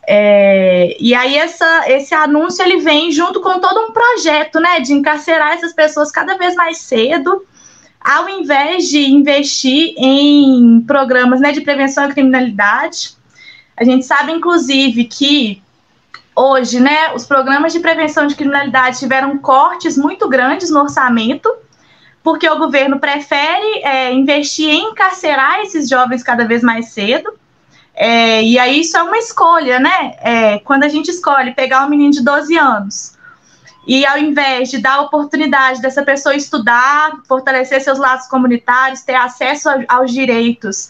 E aí esse anúncio ele vem junto com todo um projeto, né, de encarcerar essas pessoas cada vez mais cedo, ao invés de investir em programas, né, de prevenção à criminalidade. A gente sabe, inclusive, que hoje, né, os programas de prevenção de criminalidade tiveram cortes muito grandes no orçamento, porque o governo prefere investir em encarcerar esses jovens cada vez mais cedo. E aí isso é uma escolha, né? Quando a gente escolhe pegar um menino de 12 anos e ao invés de dar a oportunidade dessa pessoa estudar, fortalecer seus laços comunitários, ter acesso aos direitos,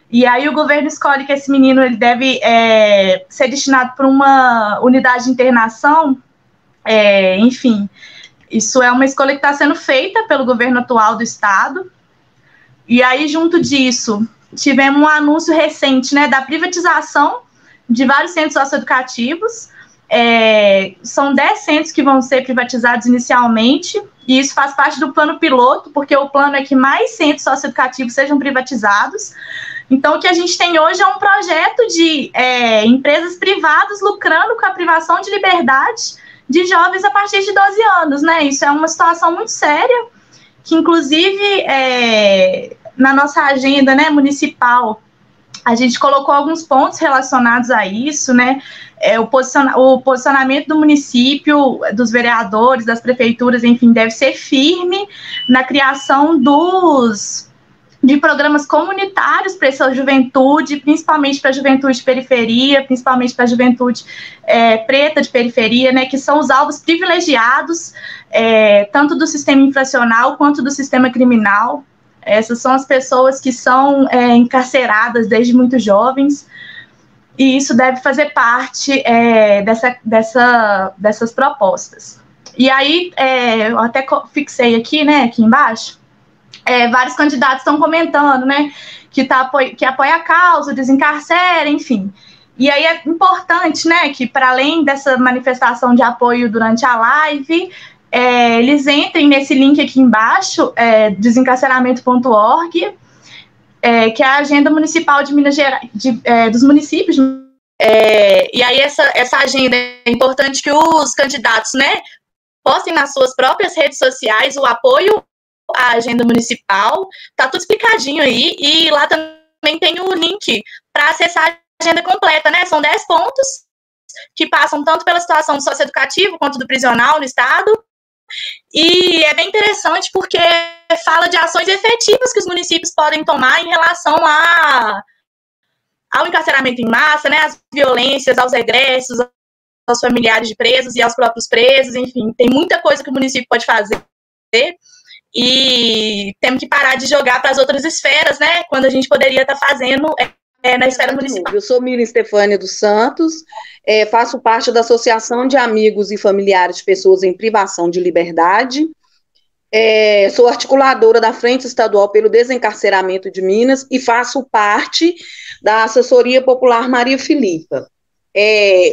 e aí o governo escolhe que esse menino ele deve ser destinado para uma unidade de internação, enfim, isso é uma escolha que está sendo feita pelo governo atual do estado. E aí, junto disso, tivemos um anúncio recente, né, da privatização de vários centros socioeducativos. São 10 centros que vão ser privatizados inicialmente, e isso faz parte do plano piloto, porque o plano é que mais centros socioeducativos sejam privatizados. Então, o que a gente tem hoje é um projeto de empresas privadas lucrando com a privação de liberdade de jovens a partir de 12 anos, né? Isso é uma situação muito séria, que inclusive na nossa agenda, né, municipal, a gente colocou alguns pontos relacionados a isso, né? O posicionamento do município, dos vereadores, das prefeituras, enfim, deve ser firme na criação de programas comunitários para essa juventude, principalmente para a juventude de periferia, principalmente para a juventude preta de periferia, né, que são os alvos privilegiados, tanto do sistema infracional quanto do sistema criminal. Essas são as pessoas que são encarceradas desde muito jovens, e isso deve fazer parte dessas propostas. E aí, eu até fixei aqui, né, aqui embaixo, vários candidatos estão comentando, né, que apoia a causa, desencarcera, enfim. E aí é importante, né, que para além dessa manifestação de apoio durante a live, eles entrem nesse link aqui embaixo, desencarceramento.org, que é a agenda municipal de Minas Gerais, dos municípios. E aí essa agenda é importante que os candidatos, né, postem nas suas próprias redes sociais o apoio à agenda municipal, tá tudo explicadinho aí, e lá também tem o link para acessar a agenda completa, né? São 10 pontos que passam tanto pela situação do socioeducativo quanto do prisional no estado, e é bem interessante porque fala de ações efetivas que os municípios podem tomar em relação ao encarceramento em massa, né? Às violências, aos egressos, aos familiares de presos e aos próprios presos, enfim, tem muita coisa que o município pode fazer. E temos que parar de jogar para as outras esferas, né? Quando a gente poderia estar fazendo na esfera municipal. Eu sou Miriam Stefânia dos Santos, faço parte da Associação de Amigos e Familiares de Pessoas em Privação de Liberdade, sou articuladora da Frente Estadual pelo Desencarceramento de Minas e faço parte da Assessoria Popular Maria Filipa.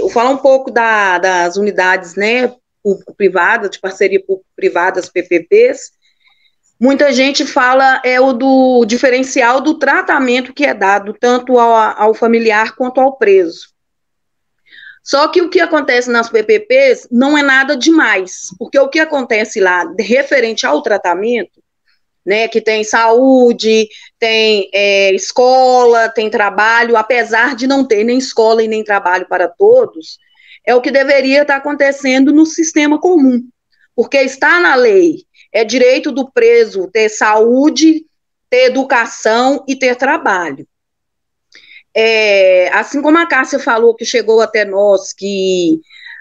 Vou falar um pouco das unidades, né, público-privadas, de parceria público-privada, as PPPs. Muita gente fala o do diferencial do tratamento que é dado tanto ao familiar quanto ao preso. Só que o que acontece nas PPPs não é nada demais, porque o que acontece lá, referente ao tratamento, né, que tem saúde, tem escola, tem trabalho, apesar de não ter nem escola e nem trabalho para todos, é o que deveria estar acontecendo no sistema comum, porque está na lei. É direito do preso ter saúde, ter educação e ter trabalho. Assim como a Cássia falou que chegou até nós, que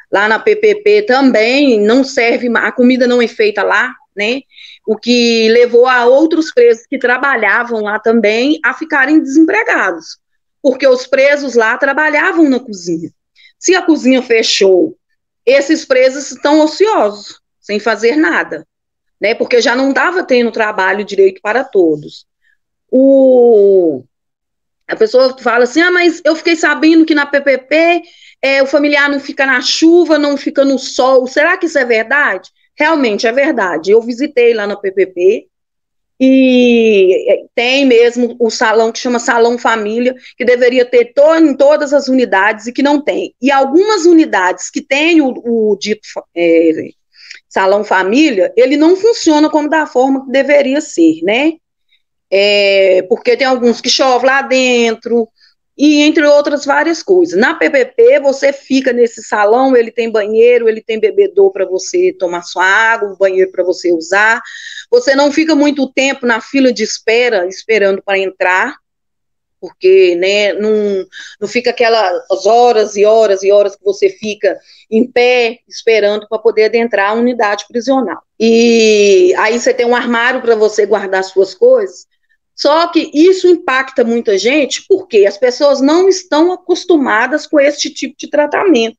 lá na PPP também não serve, a comida não é feita lá, né? O que levou a outros presos que trabalhavam lá também a ficarem desempregados, porque os presos lá trabalhavam na cozinha. Se a cozinha fechou, esses presos estão ociosos, sem fazer nada, né, porque já não estava tendo trabalho direito para todos. A pessoa fala assim, mas eu fiquei sabendo que na PPP o familiar não fica na chuva, não fica no sol. Será que isso é verdade? Realmente é verdade. Eu visitei lá na PPP e tem mesmo o salão que chama Salão Família, que deveria ter em todas as unidades e que não tem. E algumas unidades que tem o dito Salão Família, ele não funciona como da forma que deveria ser, né? Porque tem alguns que chove lá dentro, e entre outras várias coisas. Na PPP, você fica nesse salão, ele tem banheiro, ele tem bebedouro para você tomar sua água, um banheiro para você usar. Você não fica muito tempo na fila de espera, esperando para entrar, porque, né, não fica aquelas horas e horas e horas que você fica em pé, esperando para poder adentrar a unidade prisional. E aí você tem um armário para você guardar suas coisas. Só que isso impacta muita gente porque as pessoas não estão acostumadas com esse tipo de tratamento.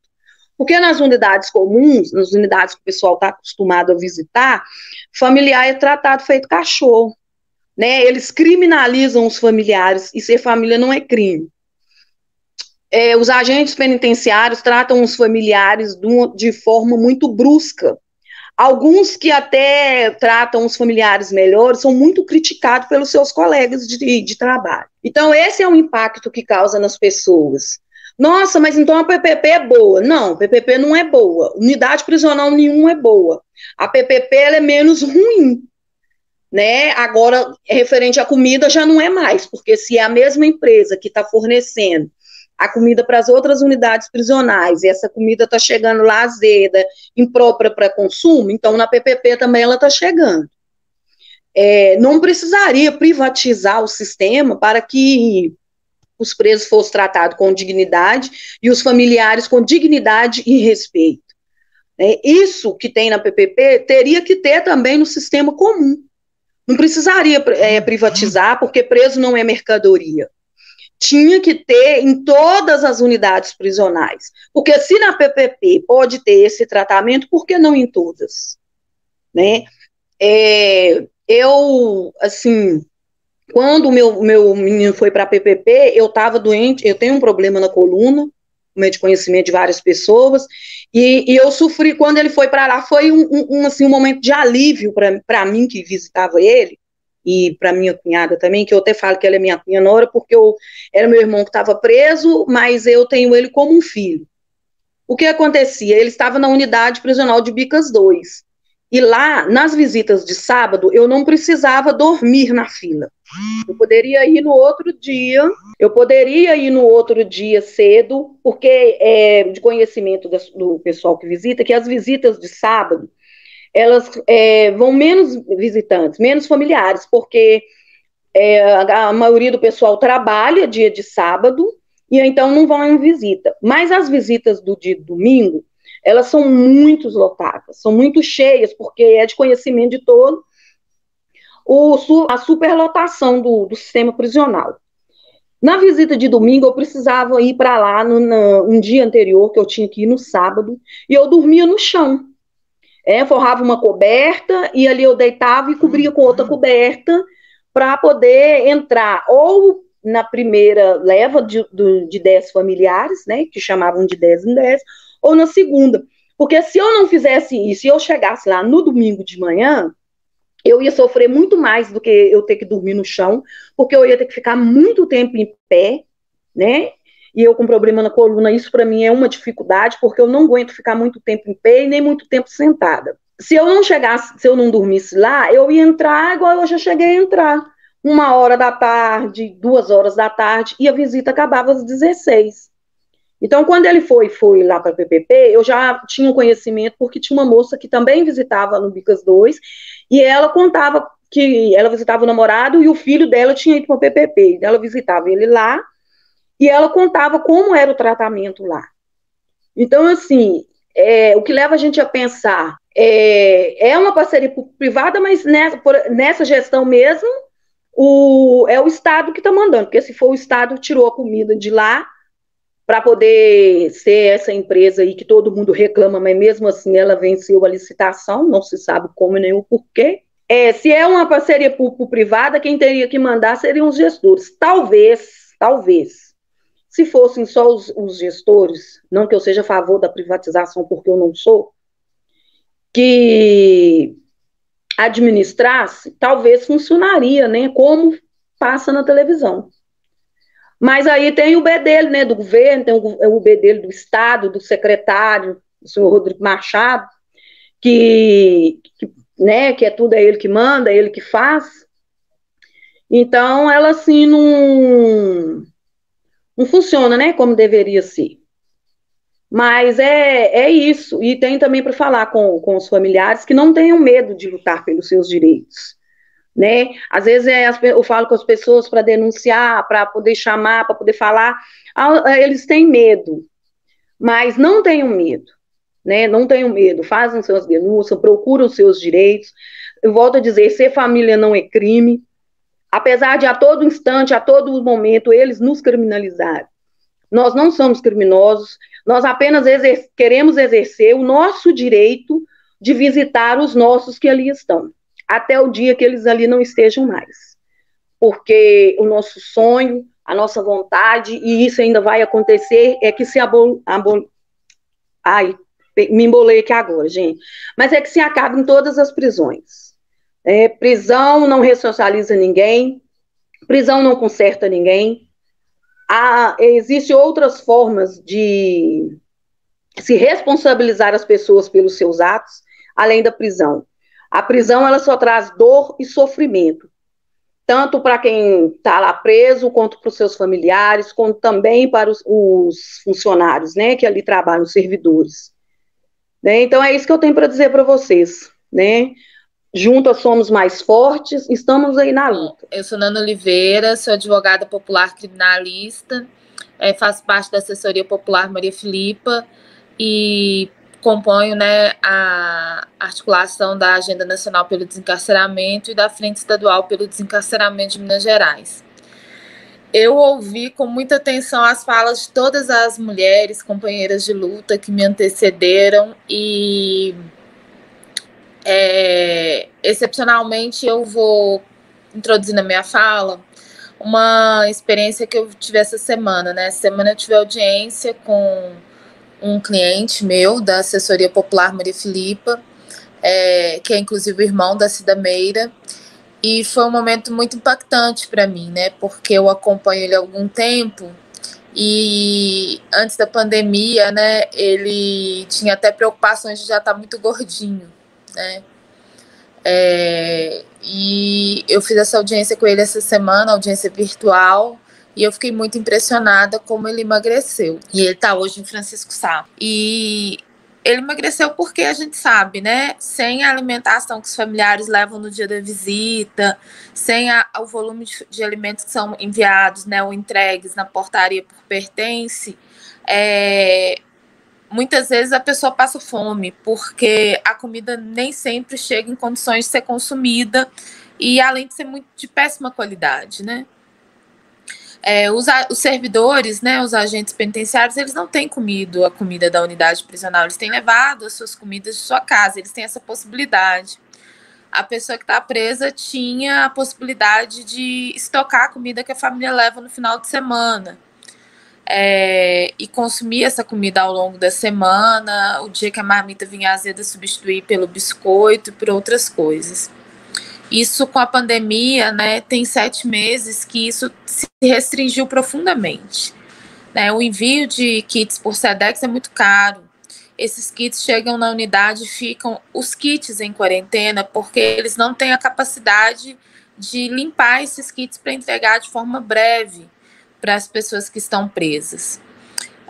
Porque nas unidades comuns, nas unidades que o pessoal está acostumado a visitar, familiar é tratado feito cachorro, né? Eles criminalizam os familiares, e ser família não é crime. Os agentes penitenciários tratam os familiares de forma muito brusca. Alguns que até tratam os familiares melhores são muito criticados pelos seus colegas de trabalho. Então, esse é o impacto que causa nas pessoas. Nossa, mas então a PPP é boa. Não, a PPP não é boa. Unidade prisional nenhuma é boa. A PPP ela é menos ruim, né? Agora, referente à comida, já não é mais, porque se é a mesma empresa que está fornecendo a comida para as outras unidades prisionais, e essa comida está chegando lá azeda, imprópria para consumo, então na PPP também ela está chegando. Não precisaria privatizar o sistema para que os presos fossem tratados com dignidade e os familiares com dignidade e respeito. Isso que tem na PPP teria que ter também no sistema comum. Não precisaria privatizar, porque preso não é mercadoria. Tinha que ter em todas as unidades prisionais. Porque se na PPP pode ter esse tratamento, por que não em todas? Né? Quando o meu menino foi para a PPP, eu estava doente, eu tenho um problema na coluna, de conhecimento de várias pessoas, e eu sofri, quando ele foi para lá, foi um momento de alívio para mim, que visitava ele, e para minha cunhada também, que eu até falo que ela é minha nora, porque era meu irmão que estava preso, mas eu tenho ele como um filho. O que acontecia? Ele estava na unidade prisional de Bicas 2, e lá, nas visitas de sábado, eu não precisava dormir na fila. Eu poderia ir no outro dia cedo, porque de conhecimento do pessoal que visita, que as visitas de sábado, elas vão menos visitantes, menos familiares, porque a maioria do pessoal trabalha dia de sábado, e então não vão em visita. Mas as visitas do dia de domingo, elas são muito lotadas, são muito cheias, porque é de conhecimento de todo a superlotação do sistema prisional. Na visita de domingo, eu precisava ir para lá um dia anterior, que eu tinha que ir no sábado, e eu dormia no chão. Forrava uma coberta, e ali eu deitava e cobria com outra coberta, para poder entrar ou na primeira leva de 10 familiares, né, que chamavam de 10 em 10, ou na segunda. Porque se eu não fizesse isso, e eu chegasse lá no domingo de manhã, eu ia sofrer muito mais do que eu ter que dormir no chão, porque eu ia ter que ficar muito tempo em pé, né? E eu com problema na coluna, isso para mim é uma dificuldade, porque eu não aguento ficar muito tempo em pé e nem muito tempo sentada. Se eu não dormisse lá, eu ia entrar igual eu já cheguei a entrar. 1h da tarde, 2h da tarde, e a visita acabava às 16. Então, quando ele foi lá para a PPP, eu já tinha um conhecimento, porque tinha uma moça que também visitava no Bicas 2, e ela contava que ela visitava o namorado e o filho dela tinha ido para a PPP. Ela visitava ele lá, e ela contava como era o tratamento lá. Então, assim, o que leva a gente a pensar, é uma parceria privada, mas nessa gestão mesmo, é o Estado que está mandando, porque se for o Estado que tirou a comida de lá, para poder ser essa empresa aí que todo mundo reclama, mas mesmo assim ela venceu a licitação, não se sabe como nem o porquê. Se é uma parceria público-privada, quem teria que mandar seriam os gestores. Talvez, se fossem só os gestores, não que eu seja a favor da privatização, porque eu não sou, que administrasse, talvez funcionaria, né, como passa na televisão. Mas aí tem o bedelho, né, do governo, tem o bedelho do Estado, do secretário, o senhor Rodrigo Machado, né, que é tudo é ele que manda, é ele que faz. Então, ela, assim, não funciona, né, como deveria ser. Mas é isso. E tem também para falar com os familiares que não tenham medo de lutar pelos seus direitos, né? Às vezes eu falo com as pessoas para denunciar, para poder chamar, para poder falar. Eles têm medo, mas não tenham medo, né? Não tenham medo, fazem suas denúncias, procuram os seus direitos. Eu volto a dizer, ser família não é crime, apesar de a todo instante, a todo momento, eles nos criminalizarem. Nós não somos criminosos, nós apenas queremos exercer o nosso direito de visitar os nossos que ali estão, até o dia que eles ali não estejam mais. Porque o nosso sonho, a nossa vontade, e isso ainda vai acontecer, é que se Ai, me embolei aqui agora, gente. Mas é que se acabe em todas as prisões. Prisão não ressocializa ninguém, prisão não conserta ninguém. Existem outras formas de se responsabilizar as pessoas pelos seus atos, além da prisão. A prisão, ela só traz dor e sofrimento, tanto para quem está lá preso, quanto para os seus familiares, quanto também para os funcionários, né, que ali trabalham, os servidores. Né? Então, é isso que eu tenho para dizer para vocês, né? Juntas somos mais fortes, estamos aí na luta. Eu sou Nana Oliveira, sou advogada popular criminalista, faço parte da assessoria popular Maria Filipa e componho, né, a articulação da Agenda Nacional pelo Desencarceramento e da Frente Estadual pelo Desencarceramento de Minas Gerais. Eu ouvi com muita atenção as falas de todas as mulheres, companheiras de luta que me antecederam e excepcionalmente eu vou introduzir na minha fala uma experiência que eu tive essa semana, né? Essa semana eu tive audiência com um cliente meu da assessoria popular Maria Filipa, que é inclusive o irmão da Cida Meira, e foi um momento muito impactante para mim, né? Porque eu acompanho ele há algum tempo e antes da pandemia, né? Ele tinha até preocupações de já estar muito gordinho, né? E eu fiz essa audiência com ele essa semana, audiência virtual, e eu fiquei muito impressionada como ele emagreceu. E ele está hoje em Francisco Sá. E ele emagreceu porque a gente sabe, né? Sem a alimentação que os familiares levam no dia da visita, sem o volume de alimentos que são enviados, né, ou entregues na portaria por pertence, muitas vezes a pessoa passa fome, porque a comida nem sempre chega em condições de ser consumida, e além de ser muito de péssima qualidade, né? Os servidores, né, os agentes penitenciários, eles não têm comido a comida da unidade prisional, eles têm levado as suas comidas de sua casa, eles têm essa possibilidade. A pessoa que está presa tinha a possibilidade de estocar a comida que a família leva no final de semana. E consumir essa comida ao longo da semana, o dia que a marmita vinha azeda, substituir pelo biscoito e por outras coisas. Isso com a pandemia, né, tem 7 meses que isso se restringiu profundamente. Né? O envio de kits por SEDEX é muito caro. Esses kits chegam na unidade e ficam os kits em quarentena porque eles não têm a capacidade de limpar esses kits para entregar de forma breve para as pessoas que estão presas.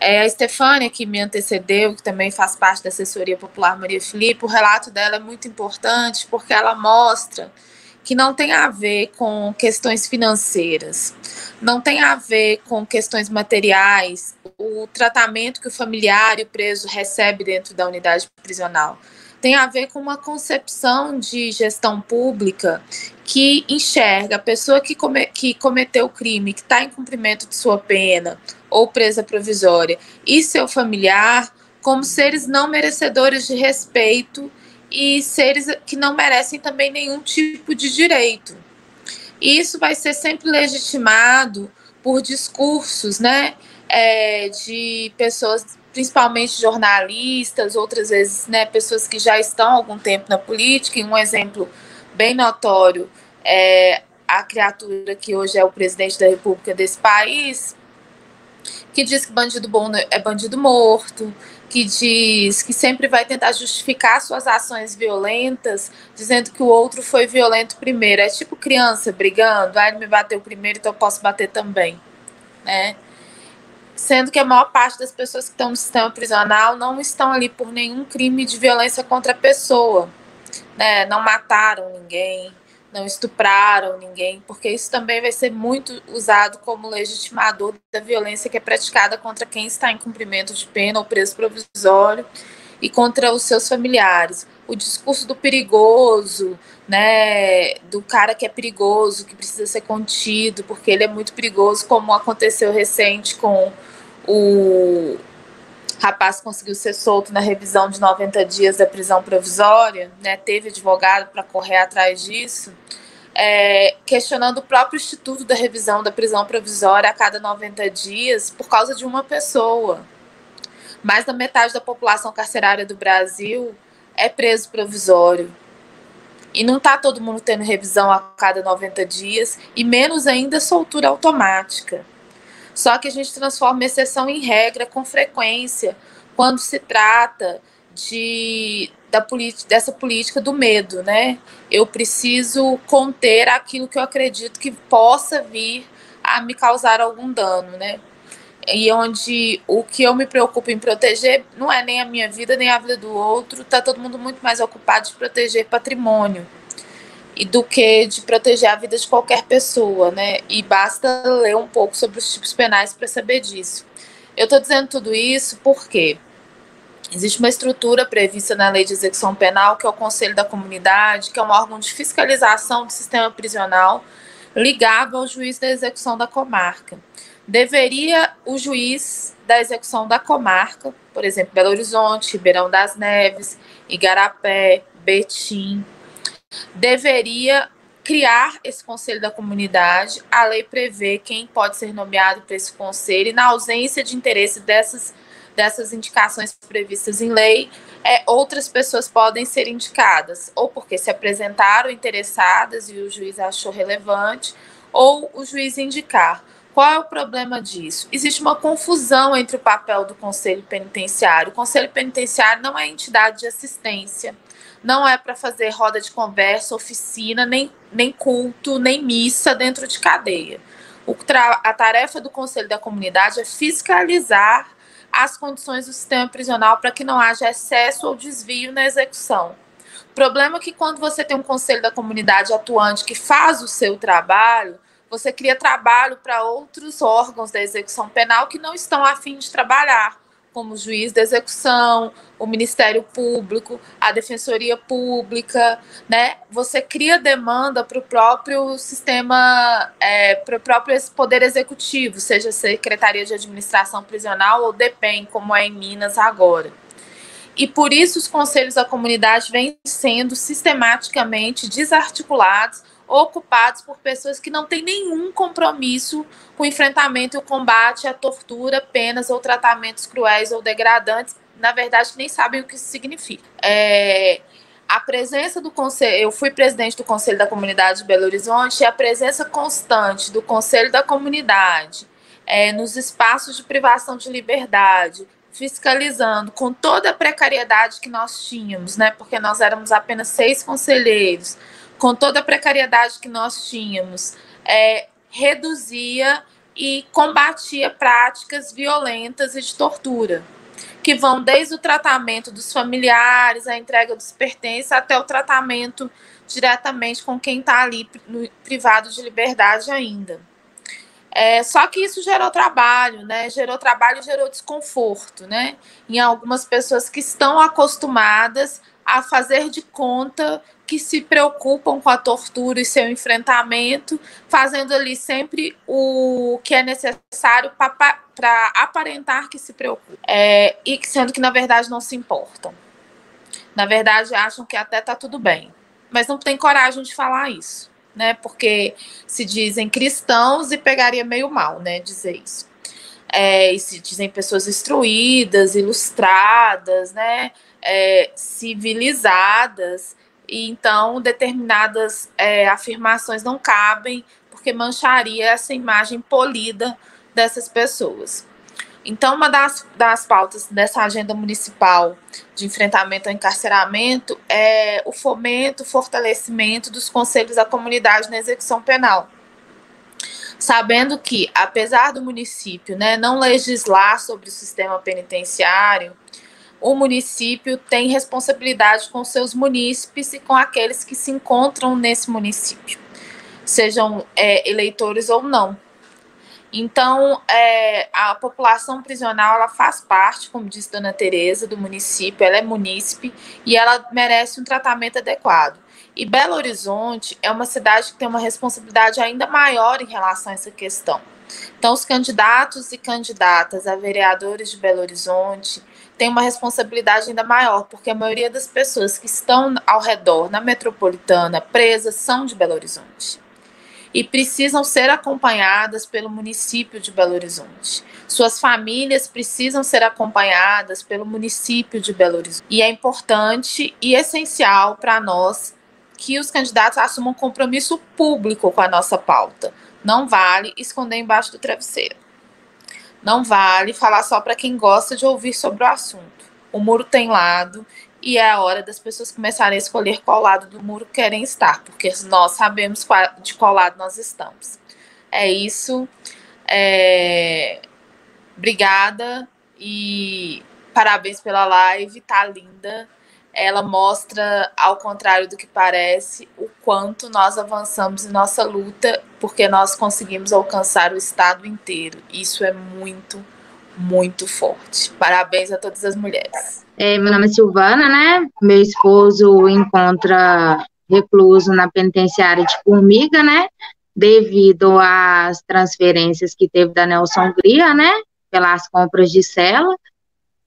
A Estefânia, que me antecedeu, que também faz parte da assessoria popular Maria Filipa, o relato dela é muito importante porque ela mostra que não tem a ver com questões financeiras, não tem a ver com questões materiais, o tratamento que o familiar e o preso recebe dentro da unidade prisional. Tem a ver com uma concepção de gestão pública que enxerga a pessoa que cometeu o crime, que está em cumprimento de sua pena ou presa provisória, e seu familiar como seres não merecedores de respeito e seres que não merecem também nenhum tipo de direito. E isso vai ser sempre legitimado por discursos, né, de pessoas, principalmente jornalistas, outras vezes, né, pessoas que já estão há algum tempo na política, e um exemplo bem notório a criatura que hoje é o presidente da República desse país, que diz que bandido bom é bandido morto, que diz que sempre vai tentar justificar suas ações violentas, dizendo que o outro foi violento primeiro. É tipo criança brigando, ele me bateu primeiro, então eu posso bater também, né? Sendo que a maior parte das pessoas que estão no sistema prisional não estão ali por nenhum crime de violência contra a pessoa, né? Não mataram ninguém, não estupraram ninguém, porque isso também vai ser muito usado como legitimador da violência que é praticada contra quem está em cumprimento de pena ou preso provisório e contra os seus familiares. O discurso do perigoso, né, do cara que é perigoso, que precisa ser contido, porque ele é muito perigoso, como aconteceu recente com o rapaz que conseguiu ser solto na revisão de 90 dias da prisão provisória, né, teve advogado para correr atrás disso, questionando o próprio instituto da revisão da prisão provisória a cada 90 dias por causa de uma pessoa. Mais da metade da população carcerária do Brasil é preso provisório. E não está todo mundo tendo revisão a cada 90 dias, e menos ainda soltura automática. Só que a gente transforma exceção em regra com frequência quando se trata dessa política do medo, né? Eu preciso conter aquilo que eu acredito que possa vir a me causar algum dano, né? E onde o que eu me preocupo em proteger não é nem a minha vida, nem a vida do outro, está todo mundo muito mais ocupado de proteger patrimônio e do que de proteger a vida de qualquer pessoa, né? E basta ler um pouco sobre os tipos penais para saber disso. Eu estou dizendo tudo isso porque existe uma estrutura prevista na Lei de Execução Penal, que é o Conselho da Comunidade, que é um órgão de fiscalização do sistema prisional ligado ao juiz da execução da comarca. Deveria o juiz da execução da comarca, por exemplo, Belo Horizonte, Ribeirão das Neves, Igarapé, Betim, deveria criar esse conselho da comunidade. A lei prevê quem pode ser nomeado para esse conselho, e na ausência de interesse dessas indicações previstas em lei, outras pessoas podem ser indicadas, ou porque se apresentaram interessadas e o juiz achou relevante, ou o juiz indicar. Qual é o problema disso? Existe uma confusão entre o papel do Conselho Penitenciário. O Conselho Penitenciário não é entidade de assistência, não é para fazer roda de conversa, oficina, nem culto, nem missa dentro de cadeia. A tarefa do Conselho da Comunidade é fiscalizar as condições do sistema prisional para que não haja excesso ou desvio na execução. O problema é que quando você tem um Conselho da Comunidade atuante que faz o seu trabalho, você cria trabalho para outros órgãos da execução penal que não estão a fim de trabalhar, como o juiz da execução, o Ministério Público, a Defensoria Pública, né? Você cria demanda para o próprio sistema, para o próprio Poder Executivo, seja Secretaria de Administração Prisional ou DEPEN, como é em Minas agora. E por isso os conselhos da comunidade vêm sendo sistematicamente desarticulados, ocupados por pessoas que não têm nenhum compromisso com o enfrentamento e o combate à tortura, penas ou tratamentos cruéis ou degradantes, na verdade nem sabem o que isso significa. A presença do Conselho, eu fui presidente do Conselho da Comunidade de Belo Horizonte, e a presença constante do Conselho da Comunidade nos espaços de privação de liberdade, fiscalizando com toda a precariedade que nós tínhamos, né, porque nós éramos apenas 6 conselheiros, com toda a precariedade que nós tínhamos, reduzia e combatia práticas violentas e de tortura, que vão desde o tratamento dos familiares, a entrega dos pertences, até o tratamento diretamente com quem está ali privado de liberdade ainda. Só que isso gerou trabalho, né? Gerou trabalho e gerou desconforto, né? Em algumas pessoas que estão acostumadas a fazer de conta que se preocupam com a tortura e seu enfrentamento, fazendo ali sempre o que é necessário para aparentar que se preocupam, e sendo que, na verdade, não se importam. Na verdade, acham que até está tudo bem, mas não tem coragem de falar isso, né? Porque se dizem cristãos e pegaria meio mal, né, dizer isso. E se dizem pessoas instruídas, ilustradas, né, civilizadas, e então determinadas afirmações não cabem, porque mancharia essa imagem polida dessas pessoas. Então, uma das pautas dessa agenda municipal de enfrentamento ao encarceramento é o fomento, o fortalecimento dos conselhos da comunidade na execução penal. Sabendo que, apesar do município, né, não legislar sobre o sistema penitenciário, o município tem responsabilidade com seus munícipes e com aqueles que se encontram nesse município, sejam eleitores ou não. Então, a população prisional, ela faz parte, como disse Dona Tereza, do município, ela é munícipe e ela merece um tratamento adequado. E Belo Horizonte é uma cidade que tem uma responsabilidade ainda maior em relação a essa questão. Então, os candidatos e candidatas a vereadores de Belo Horizonte têm uma responsabilidade ainda maior, porque a maioria das pessoas que estão ao redor, na metropolitana, presas, são de Belo Horizonte. E precisam ser acompanhadas pelo município de Belo Horizonte. Suas famílias precisam ser acompanhadas pelo município de Belo Horizonte. E é importante e essencial para nós que os candidatos assumam um compromisso público com a nossa pauta. Não vale esconder embaixo do travesseiro. Não vale falar só para quem gosta de ouvir sobre o assunto. O muro tem lado e é a hora das pessoas começarem a escolher qual lado do muro querem estar, porque nós sabemos de qual lado nós estamos. É isso. Obrigada e parabéns pela live, tá linda. Ela mostra, ao contrário do que parece, o quanto nós avançamos em nossa luta, porque nós conseguimos alcançar o estado inteiro. Isso é muito, muito forte. Parabéns a todas as mulheres. Meu nome é Silvana, né? Meu esposo encontra recluso na penitenciária de Formiga, né? Devido às transferências que teve da Nelson Hungria, né? Pelas compras de cela,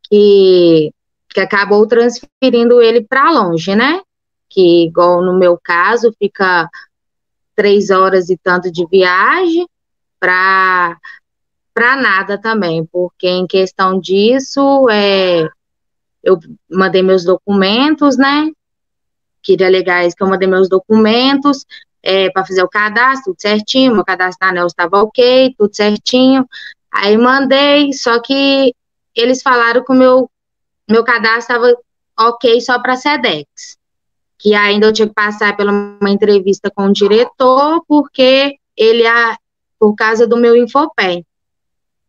que acabou transferindo ele para longe, né? Que, igual no meu caso, fica 3 horas e tanto de viagem para nada também, porque em questão disso, eu mandei meus documentos, né? Queria alegar isso, que eu mandei meus documentos para fazer o cadastro, tudo certinho, meu cadastro da ANEEL estava ok, tudo certinho. Aí mandei, só que eles falaram que o meu cadastro estava ok só para SEDEX, que ainda eu tinha que passar por uma entrevista com o diretor, porque por causa do meu Infopem.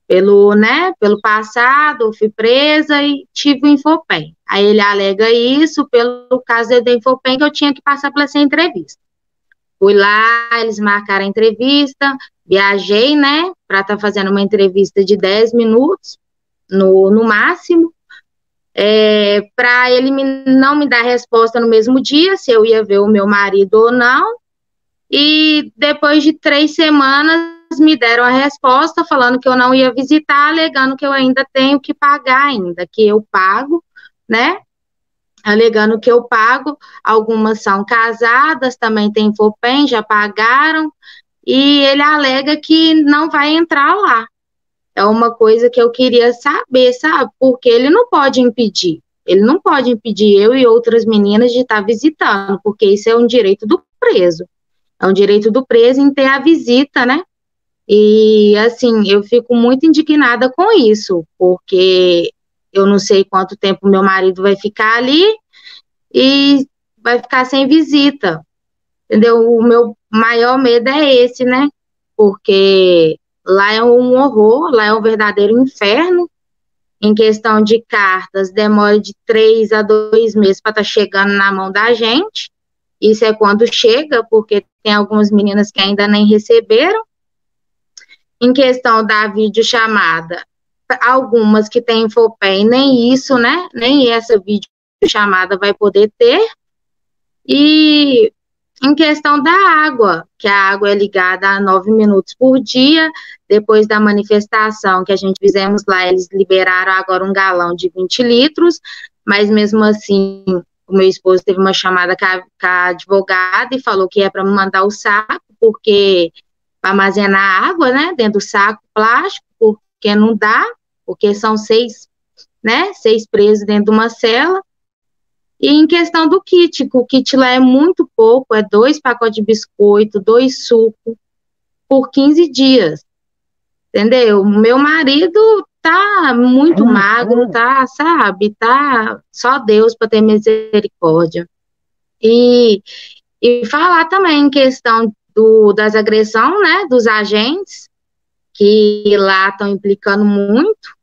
Pelo passado, eu fui presa e tive o Infopem. Aí ele alega isso pelo caso do Infopem, que eu tinha que passar por essa entrevista. Fui lá, eles marcaram a entrevista, viajei, né, para estar fazendo uma entrevista de 10 minutos, no máximo, para ele não me dar resposta no mesmo dia, se eu ia ver o meu marido ou não, e depois de 3 semanas, me deram a resposta falando que eu não ia visitar, alegando que eu ainda tenho que pagar ainda, que eu pago, né, alegando que eu pago, algumas são casadas, também tem Infopem, já pagaram, e ele alega que não vai entrar lá. É uma coisa que eu queria saber, sabe, porque ele não pode impedir eu e outras meninas de estar visitando, porque isso é um direito do preso, em ter a visita, né? E, assim, eu fico muito indignada com isso, porque eu não sei quanto tempo meu marido vai ficar ali e vai ficar sem visita, entendeu? O meu maior medo é esse, né? Porque lá é um horror, lá é um verdadeiro inferno. Em questão de cartas, demora de 3 a 2 meses para estar chegando na mão da gente. Isso é quando chega, porque tem algumas meninas que ainda nem receberam. Em questão da videochamada, algumas que têm Infopem, nem isso, né? Nem essa videochamada vai poder ter. E em questão da água, que a água é ligada a 9 minutos por dia, depois da manifestação que a gente fizemos lá, eles liberaram agora um galão de 20 litros, mas mesmo assim, o meu esposo teve uma chamada com a advogada e falou que é para me mandar o saco, porque para armazenar água, né, dentro do saco plástico, porque não dá, porque são 6 presos dentro de uma cela, E em questão do kit, o kit lá é muito pouco, é 2 pacotes de biscoito, 2 sucos, por 15 dias, entendeu? Meu marido tá muito magro, tá, sabe? Tá só Deus para ter misericórdia. E falar também em questão das agressões, né, dos agentes, que lá estão implicando muito.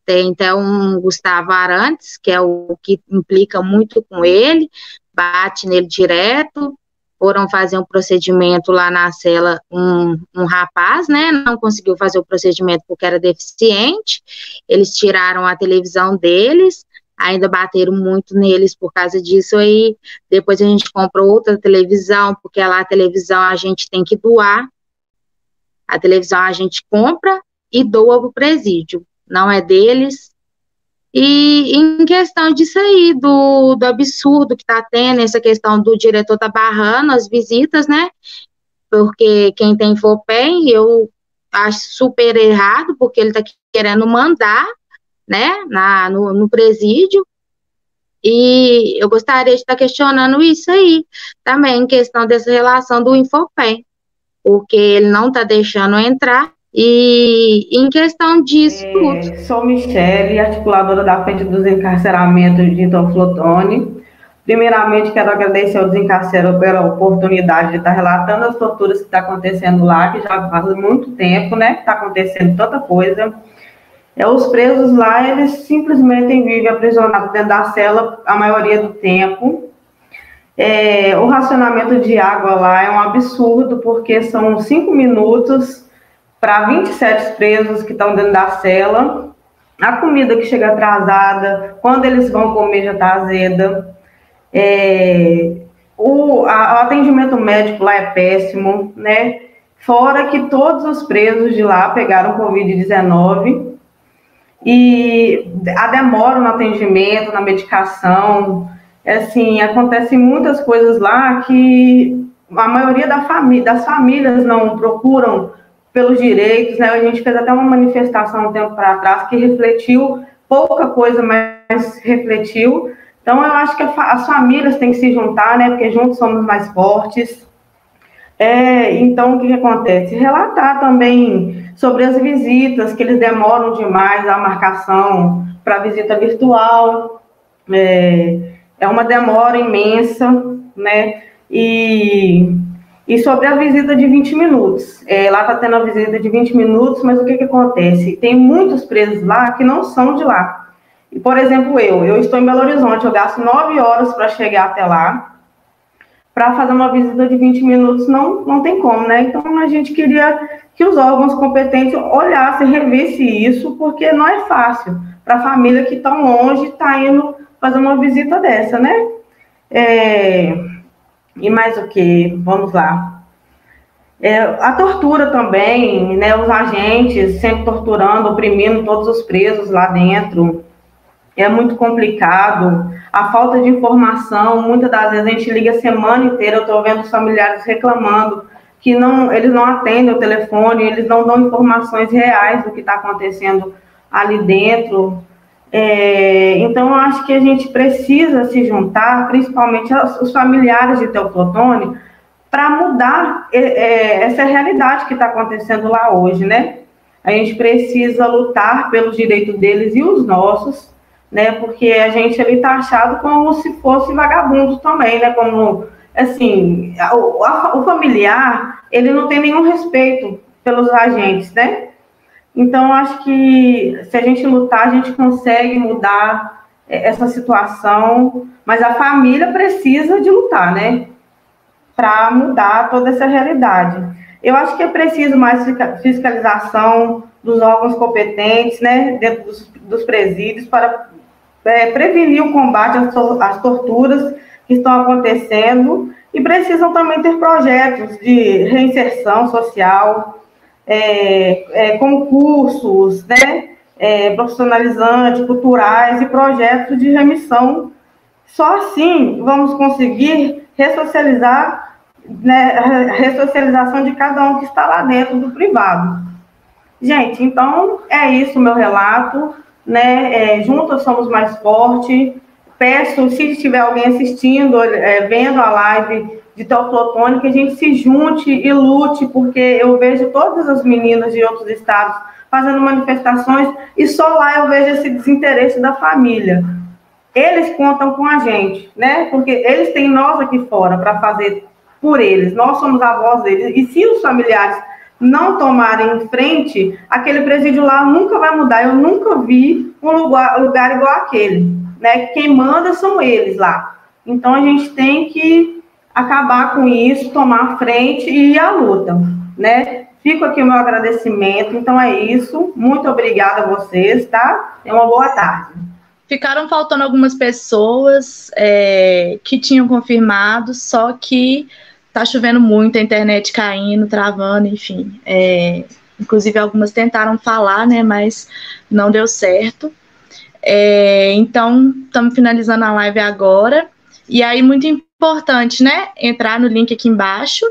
Tem até um Gustavo Arantes, que é o que implica muito com ele, bate nele direto. Foram fazer um procedimento lá na cela, um rapaz, né, não conseguiu fazer o procedimento porque era deficiente. Eles tiraram a televisão deles, ainda bateram muito neles por causa disso. Aí depois a gente comprou outra televisão, porque lá a televisão a gente tem que doar. A televisão a gente compra e doa para o presídio, não é deles. E em questão disso aí, do absurdo que está tendo, essa questão do diretor tá barrando as visitas, né? Porque quem tem FOPEM, eu acho super errado, porque ele está querendo mandar, né, no presídio. E eu gostaria de estar questionando isso aí, também, em questão dessa relação do Infopem, porque ele não está deixando entrar. E em questão disso tudo. Sou Michele, articuladora da Frente dos Encarceramentos de Teoflotone. Primeiramente, quero agradecer ao Desencarcero pela oportunidade de estar relatando as torturas que estão acontecendo lá, que já faz muito tempo, né, que está acontecendo tanta coisa. Os presos lá, eles simplesmente vivem aprisionados dentro da cela a maioria do tempo. O racionamento de água lá é um absurdo, porque são 5 minutos para 27 presos que estão dentro da cela, a comida que chega atrasada, quando eles vão comer já está azeda, o atendimento médico lá é péssimo, né? Fora que todos os presos de lá pegaram Covid-19, e a demora no atendimento, na medicação, assim, acontecem muitas coisas lá que a maioria das famílias não procuram pelos direitos, né? A gente fez até uma manifestação um tempo para trás que refletiu, pouca coisa, mas refletiu. Então, eu acho que as famílias têm que se juntar, né? Porque juntos somos mais fortes. Então, o que acontece? Relatar também sobre as visitas, que eles demoram demais a marcação para visita virtual. É uma demora imensa, né? E sobre a visita de 20 minutos. Lá está tendo a visita de 20 minutos, mas o que acontece? Tem muitos presos lá que não são de lá. E, por exemplo, eu estou em Belo Horizonte, eu gasto 9 horas para chegar até lá. Para fazer uma visita de 20 minutos não tem como, né? Então, a gente queria que os órgãos competentes olhassem, revissem isso, porque não é fácil para a família que tão longe está indo fazer uma visita dessa, né? E mais o que? Vamos lá. A tortura também, né? Os agentes sempre torturando, oprimindo todos os presos lá dentro. É muito complicado. A falta de informação, muitas das vezes a gente liga a semana inteira, eu estou vendo os familiares reclamando que eles não atendem o telefone, eles não dão informações reais do que está acontecendo ali dentro. Então, eu acho que a gente precisa se juntar, principalmente os familiares de Teoflotone, para mudar essa realidade que está acontecendo lá hoje, né? A gente precisa lutar pelos direitos deles e os nossos, né? Porque a gente ali está achado como se fosse vagabundo também, né? Como, assim, o familiar, ele não tem nenhum respeito pelos agentes, né? Então, acho que se a gente lutar, a gente consegue mudar essa situação, mas a família precisa de lutar, né? Para mudar toda essa realidade. Eu acho que é preciso mais fiscalização dos órgãos competentes, né? Dentro dos presídios, para prevenir o combate às torturas que estão acontecendo, e precisam também ter projetos de reinserção social, como cursos, né, profissionalizantes, culturais e projetos de remissão. Só assim vamos conseguir ressocializar, né, a ressocialização de cada um que está lá dentro do privado. Gente, então é isso o meu relato, né? Juntos somos mais fortes. peço, se tiver alguém assistindo, vendo a live de Teoflotone, que a gente se junte e lute, porque eu vejo todas as meninas de outros estados fazendo manifestações e só lá eu vejo esse desinteresse da família. Eles contam com a gente, né? Porque eles têm nós aqui fora para fazer por eles, nós somos a voz deles, e se os familiares não tomarem em frente, aquele presídio lá nunca vai mudar. Eu nunca vi um lugar igual aquele, né? Quem manda são eles lá. Então a gente tem que acabar com isso, tomar frente e ir à luta, né? Fico aqui o meu agradecimento. Então é isso. Muito obrigada a vocês, tá? Tenham uma boa tarde. Ficaram faltando algumas pessoas que tinham confirmado, só que tá chovendo muito, a internet caindo, travando, enfim. Inclusive, algumas tentaram falar, né, mas não deu certo. Então, estamos finalizando a live agora. E aí, muito importante, né, entrar no link aqui embaixo,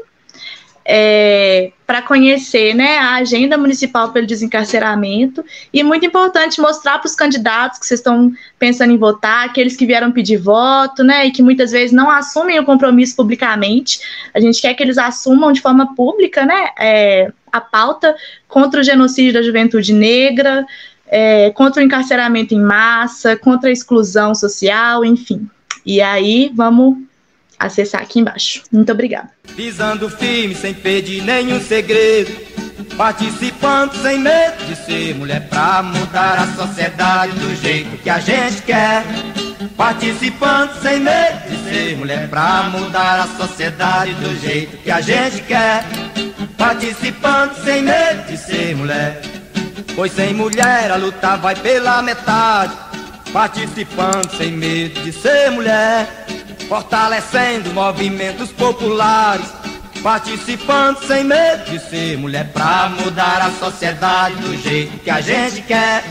para conhecer, né, a agenda municipal pelo desencarceramento, e muito importante mostrar para os candidatos que vocês estão pensando em votar, aqueles que vieram pedir voto, né, e que muitas vezes não assumem o compromisso publicamente. A gente quer que eles assumam de forma pública, né, a pauta contra o genocídio da juventude negra, contra o encarceramento em massa, contra a exclusão social, enfim. E aí, vamos acessar aqui embaixo. Muito obrigada. Pisando firme, sem pedir nenhum segredo, participando sem medo de ser mulher pra mudar a sociedade do jeito que a gente quer. Participando sem medo de ser mulher pra mudar a sociedade do jeito que a gente quer. Participando sem medo de ser mulher, pois sem mulher a luta vai pela metade. Participando sem medo de ser mulher, fortalecendo movimentos populares. Participando sem medo de ser mulher pra mudar a sociedade do jeito que a gente quer.